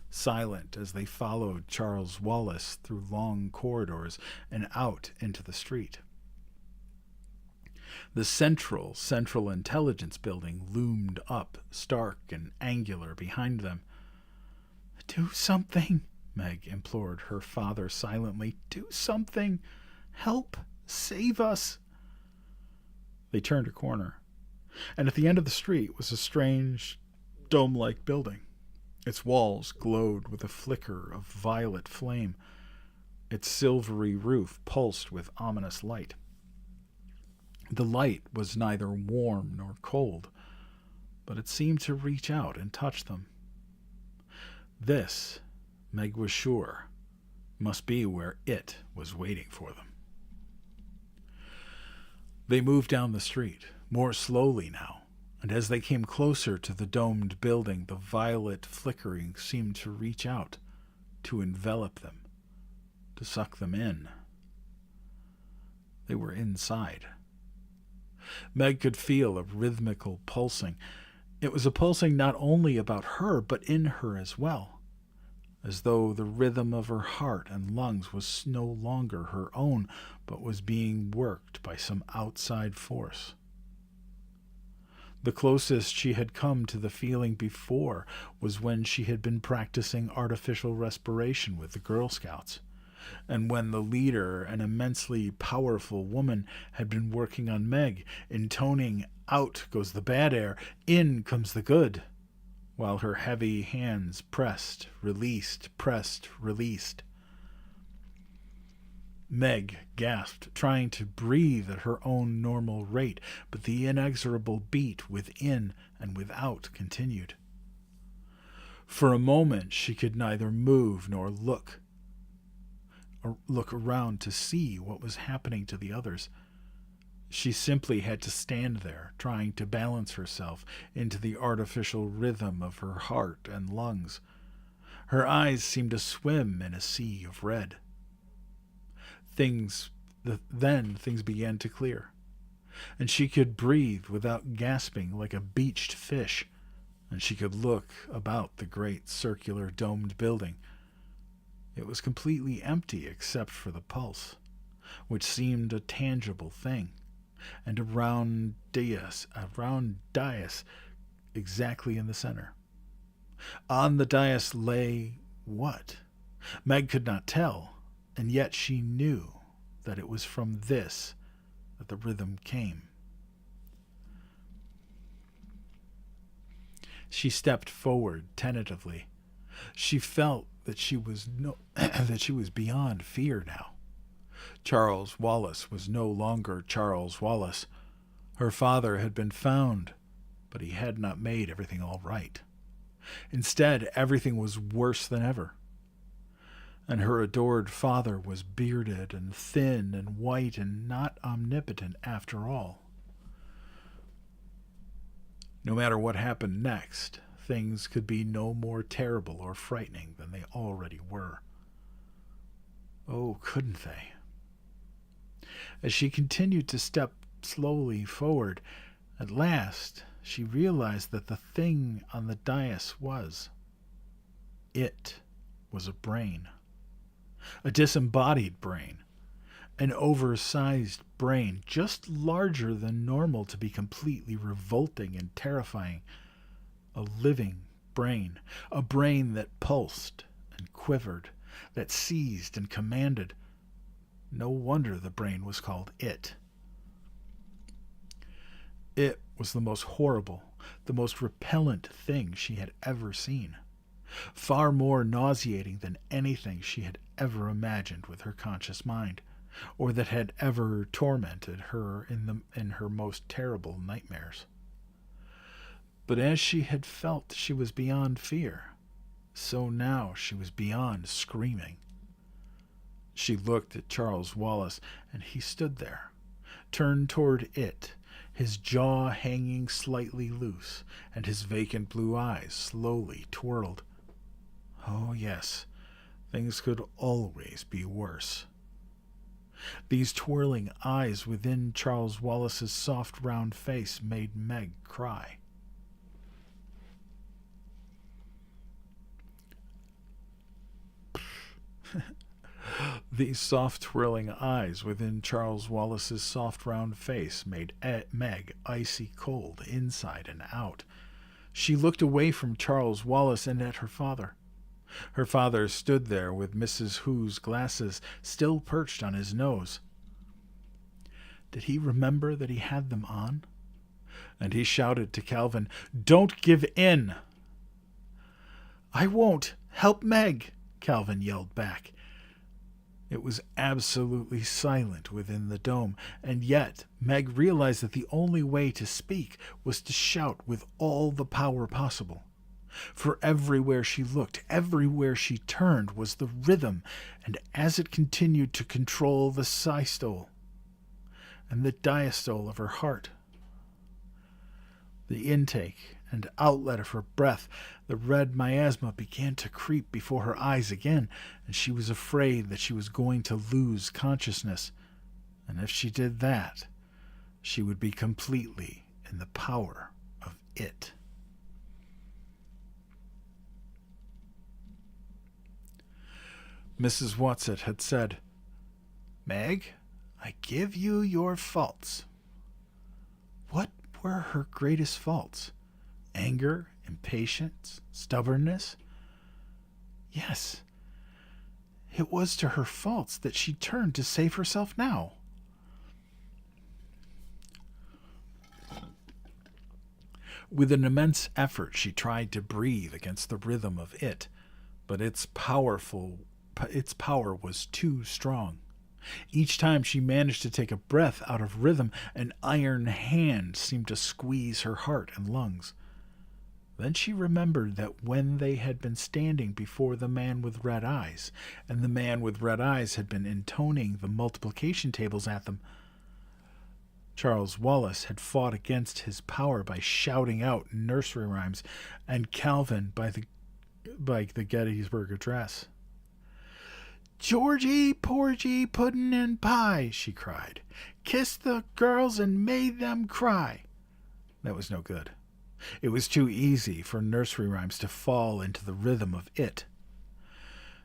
Silent as they followed Charles Wallace through long corridors and out into the street. The Central Intelligence Building loomed up, stark and angular, behind them. Do something, Meg implored her father silently. Do something. Help. Save us. They turned a corner, and at the end of the street was a strange, dome-like building. Its walls glowed with a flicker of violet flame. Its silvery roof pulsed with ominous light. The light was neither warm nor cold, but it seemed to reach out and touch them. This, Meg was sure, must be where it was waiting for them. They moved down the street, more slowly now, and as they came closer to the domed building, the violet flickering seemed to reach out, to envelop them, to suck them in. They were inside. Meg could feel a rhythmical pulsing. It was a pulsing not only about her, but in her as well, as though the rhythm of her heart and lungs was no longer her own, but was being worked by some outside force. The closest she had come to the feeling before was when she had been practicing artificial respiration with the Girl Scouts, and when the leader, an immensely powerful woman, had been working on Meg, intoning, "Out goes the bad air, in comes the good," while her heavy hands pressed, released, pressed, released. Meg gasped, trying to breathe at her own normal rate, but the inexorable beat within and without continued. For a moment she could neither move nor look around to see what was happening to the others. She simply had to stand there, trying to balance herself into the artificial rhythm of her heart and lungs. Her eyes seemed to swim in a sea of red. Then things began to clear, and she could breathe without gasping like a beached fish, and she could look about the great circular domed building. It was completely empty except for the pulse, which seemed a tangible thing, and a round dais exactly in the center. On the dais lay what? Meg could not tell, and yet she knew that it was from this that the rhythm came. She stepped forward tentatively. She felt that she was beyond fear now. Charles Wallace was no longer Charles Wallace. Her father had been found, but he had not made everything all right. Instead, everything was worse than ever. And her adored father was bearded and thin and white and not omnipotent after all. No matter what happened next, things could be no more terrible or frightening than they already were. Oh, couldn't they? As she continued to step slowly forward, at last she realized that the thing on the dais was a brain. A disembodied brain. An oversized brain, just larger than normal to be completely revolting and terrifying. A living brain. A brain that pulsed and quivered, that seized and commanded. No wonder the brain was called It. It was the most horrible, the most repellent thing she had ever seen. Far more nauseating than anything she had ever imagined with her conscious mind, or that had ever tormented her in her most terrible nightmares. But as she had felt she was beyond fear, so now she was beyond screaming. She looked at Charles Wallace, and he stood there, turned toward It, his jaw hanging slightly loose, and his vacant blue eyes slowly twirled. Oh, yes, things could always be worse. These twirling eyes within Charles Wallace's soft, round face made Meg cry. These soft, twirling eyes within Charles Wallace's soft, round face made Meg icy cold inside and out. She looked away from Charles Wallace and at her father. Her father stood there with Mrs. Who's glasses still perched on his nose. Did he remember that he had them on? And he shouted to Calvin, "Don't give in!" "I won't! Help Meg!" Calvin yelled back. It was absolutely silent within the dome, and yet Meg realized that the only way to speak was to shout with all the power possible. For everywhere she looked, everywhere she turned, was the rhythm, and as it continued to control the systole and the diastole of her heart, the intake and outlet of her breath, the red miasma began to creep before her eyes again, and she was afraid that she was going to lose consciousness. And if she did that, she would be completely in the power of it. Mrs. Watson had said, "Meg, I give you your faults." What were her greatest faults? Anger, impatience, stubbornness? Yes, it was to her faults that she turned to save herself now. With an immense effort, she tried to breathe against the rhythm of it, but its power was too strong. Each time she managed to take a breath out of rhythm, an iron hand seemed to squeeze her heart and lungs. Then she remembered that when they had been standing before the man with red eyes, and the man with red eyes had been intoning the multiplication tables at them, Charles Wallace had fought against his power by shouting out nursery rhymes, and Calvin by the Gettysburg Address. "Georgie, porgy, puddin' and pie," she cried. "Kissed the girls and made them cry." That was no good. It was too easy for nursery rhymes to fall into the rhythm of it.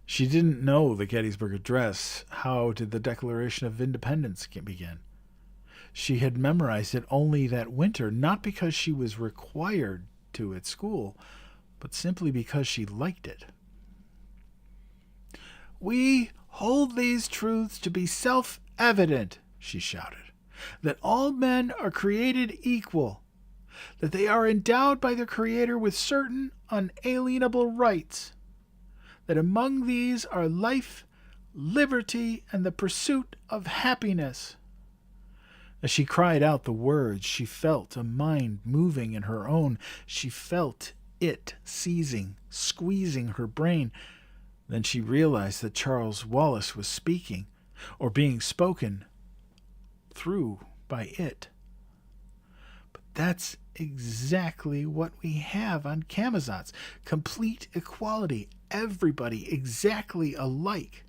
She didn't know the Gettysburg Address. How did the Declaration of Independence begin? She had memorized it only that winter, not because she was required to at school, but simply because she liked it. "We hold these truths to be self-evident," she shouted, "that all men are created equal, that they are endowed by their Creator with certain unalienable rights, that among these are life, liberty, and the pursuit of happiness." As she cried out the words, she felt a mind moving in her own. She felt it seizing, squeezing her brain. Then she realized that Charles Wallace was speaking, or being spoken through by it. But that's exactly what we have on Camazotz. Complete equality. Everybody exactly alike.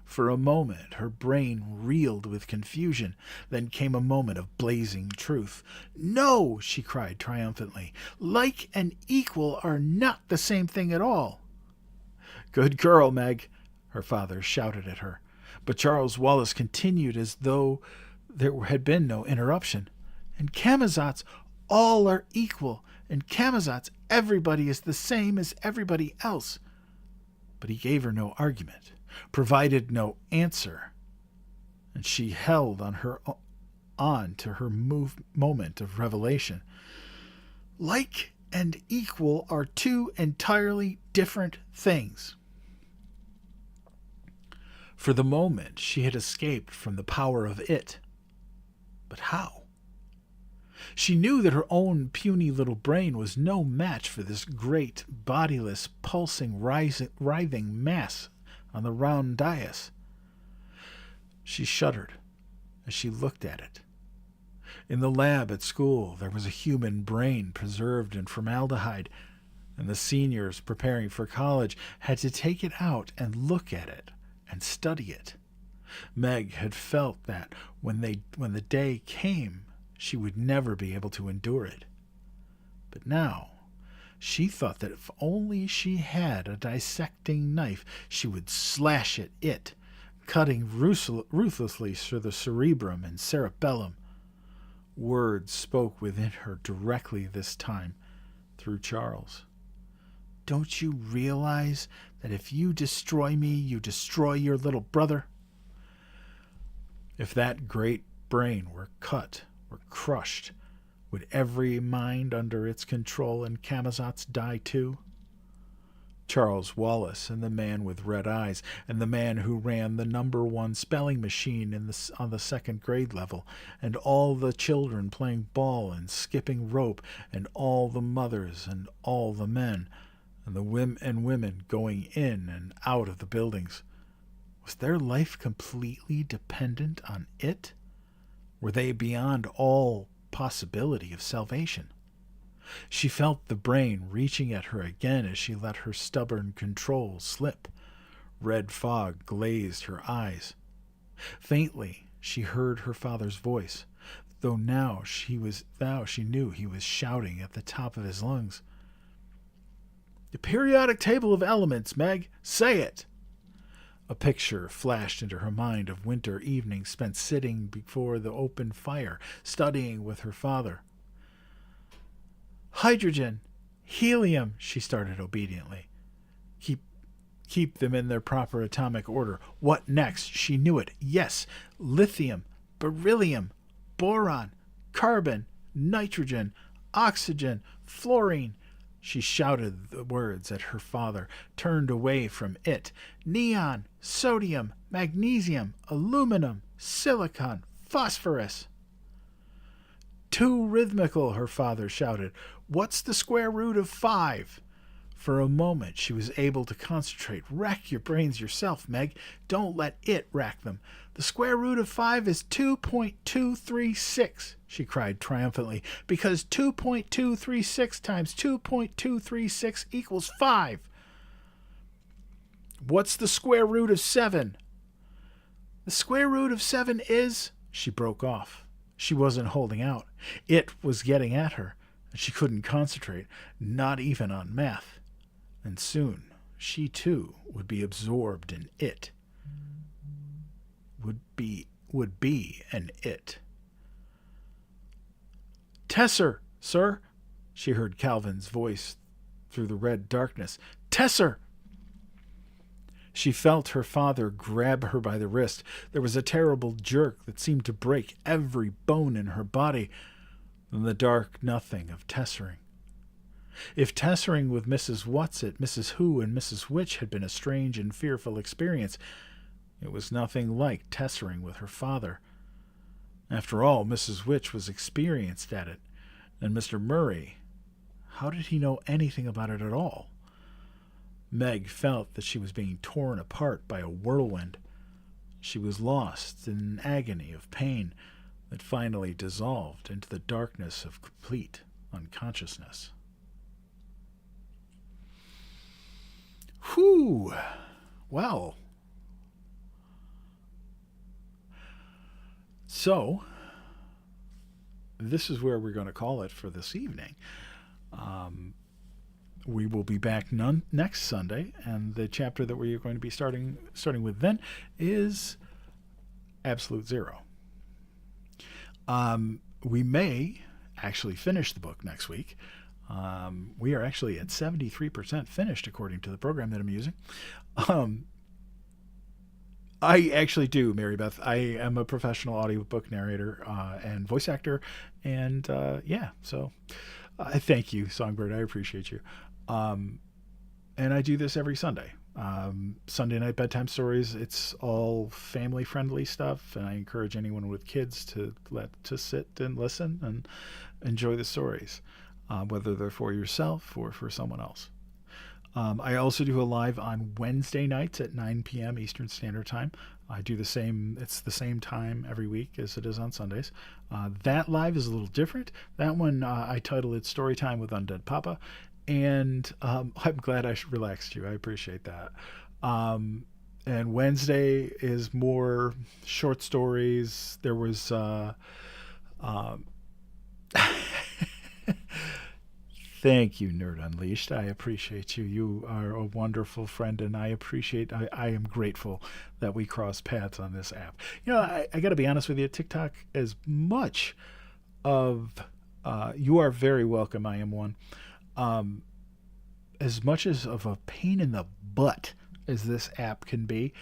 For a moment her brain reeled with confusion. Then came a moment of blazing truth. "No!" she cried triumphantly. "Like and equal are not the same thing at all." "Good girl, Meg," her father shouted at her. But Charles Wallace continued as though there had been no interruption. "In Camazotz, all are equal. In Camazotz, everybody is the same as everybody else." But he gave her no argument, provided no answer, and she held on to her moment of revelation. Like and equal are two entirely different things. For the moment, she had escaped from the power of it. But how? She knew that her own puny little brain was no match for this great, bodiless, pulsing, writhing mass on the round dais. She shuddered as she looked at it. In the lab at school, there was a human brain preserved in formaldehyde, and the seniors preparing for college had to take it out and look at it and study it. Meg had felt that when the day came, she would never be able to endure it. But now she thought that if only she had a dissecting knife, she would slash at it, cutting ruthlessly through the cerebrum and cerebellum. Words spoke within her directly this time, through Charles. "Don't you realize that if you destroy me, you destroy your little brother?" If that great brain were cut, were crushed, would every mind under its control in Camazotz die too? Charles Wallace and the man with red eyes and the man who ran the #1 spelling machine on the second grade level, and all the children playing ball and skipping rope, and all the mothers and all the men, and the women going in and out of the buildings. Was their life completely dependent on it? Were they beyond all possibility of salvation? She felt the brain reaching at her again as she let her stubborn control slip. Red fog glazed her eyes. Faintly, she heard her father's voice, though now she knew he was shouting at the top of his lungs. "The periodic table of elements, Meg! Say it!" A picture flashed into her mind of winter evenings spent sitting before the open fire, studying with her father. "Hydrogen, helium," she started obediently. Keep them in their proper atomic order. What next? She knew it. Yes, lithium, beryllium, boron, carbon, nitrogen, oxygen, fluorine. She shouted the words at her father, turned away from it. Neon, sodium, magnesium, aluminum, silicon, phosphorus. "Too rhythmical," her father shouted. "What's the square root of 5? For a moment she was able to concentrate. Rack your brains yourself, Meg. Don't let it rack them. "The square root of 5 is 2.236, she cried triumphantly, "because 2.236 times 2.236 equals 5. "What's the square root of 7? "The square root of 7 is—" She broke off. She wasn't holding out. It was getting at her, and she couldn't concentrate, not even on math. And soon she too would be absorbed in it. Would be an it. "Tesser, sir," she heard Calvin's voice through the red darkness. "Tesser!" She felt her father grab her by the wrist. There was a terrible jerk that seemed to break every bone in her body. Then the dark nothing of tessering. If tessering with Mrs. Whatsit, Mrs. Who, and Mrs. Which had been a strange and fearful experience, it was nothing like tessering with her father. After all, Mrs. Which was experienced at it, and Mr. Murray, how did he know anything about it at all? Meg felt that she was being torn apart by a whirlwind. She was lost in an agony of pain that finally dissolved into the darkness of complete unconsciousness. Whew! Well. So, this is where we're going to call it for this evening. We will be back next Sunday, and the chapter that we are going to be starting with then is Absolute Zero. We may actually finish the book next week. We are actually at 73% finished according to the program that I'm using. I actually do, Mary Beth. I am a professional audiobook narrator and voice actor, and so I thank you, Songbird. I appreciate you. And I do this every Sunday. Sunday night bedtime stories. It's all family-friendly stuff, and I encourage anyone with kids to sit and listen and enjoy the stories, whether they're for yourself or for someone else. I also do a live on Wednesday nights at 9 p.m. Eastern Standard Time. I do the same. It's the same time every week as it is on Sundays. That live is a little different. That one I titled it Storytime with UndeadPapa. And I'm glad I relaxed you. I appreciate that. And Wednesday is more short stories. There was thank you, Nerd Unleashed. I appreciate you. You are a wonderful friend, and I am grateful that we cross paths on this app. You know, I got to be honest with you, TikTok, as much of you are very welcome. I am one. As much as of a pain in the butt as this app can be,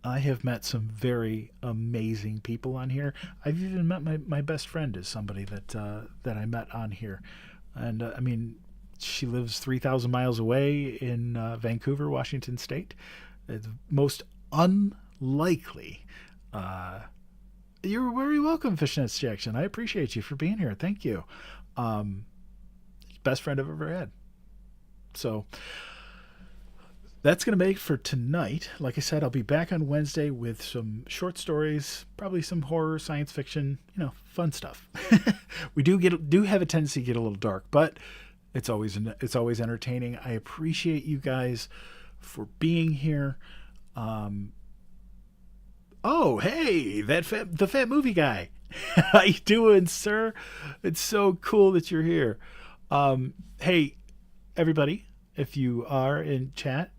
I have met some very amazing people on here. I've even met my best friend is somebody that I met on here. And I mean, She lives 3,000 miles away in Vancouver, Washington State. It's most unlikely. You're very welcome, Fishnets Jackson. I appreciate you for being here. Thank you. Best friend I've ever had. So that's going to make it for tonight. Like I said, I'll be back on Wednesday with some short stories, probably some horror, science fiction, fun stuff. We do have a tendency to get a little dark, but it's always entertaining. I appreciate you guys for being here. Oh, hey, the fat movie guy. How you doing, sir? It's so cool that you're here. Hey, everybody, if you are in chat,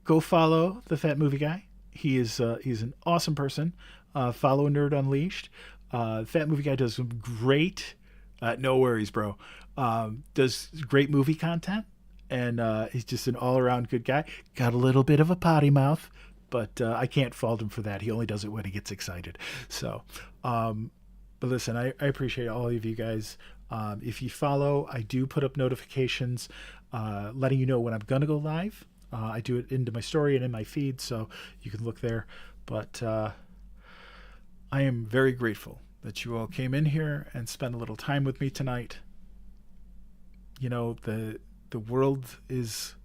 go follow the fat movie guy. He's an awesome person. Follow Nerd Unleashed. Fat movie guy does some great, no worries, bro. Does great movie content, and he's just an all-around good guy. Got a little bit of a potty mouth, but I can't fault him for that. He only does it when he gets excited. So, but listen, I appreciate all of you guys. If you follow, I do put up notifications letting you know when I'm going to go live. I do it into my story and in my feed, so you can look there. But I am very grateful that you all came in here and spent a little time with me tonight. The world is...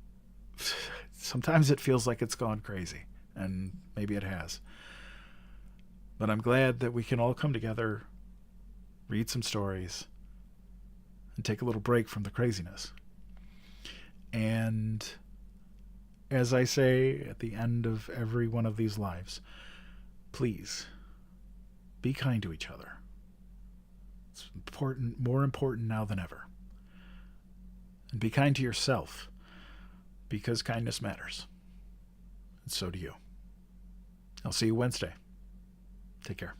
Sometimes it feels like it's gone crazy, and maybe it has. But I'm glad that we can all come together, read some stories, and take a little break from the craziness. And as I say at the end of every one of these lives, please be kind to each other. It's important, more important now than ever. And be kind to yourself, because kindness matters. And so do you. I'll see you Wednesday. Take care.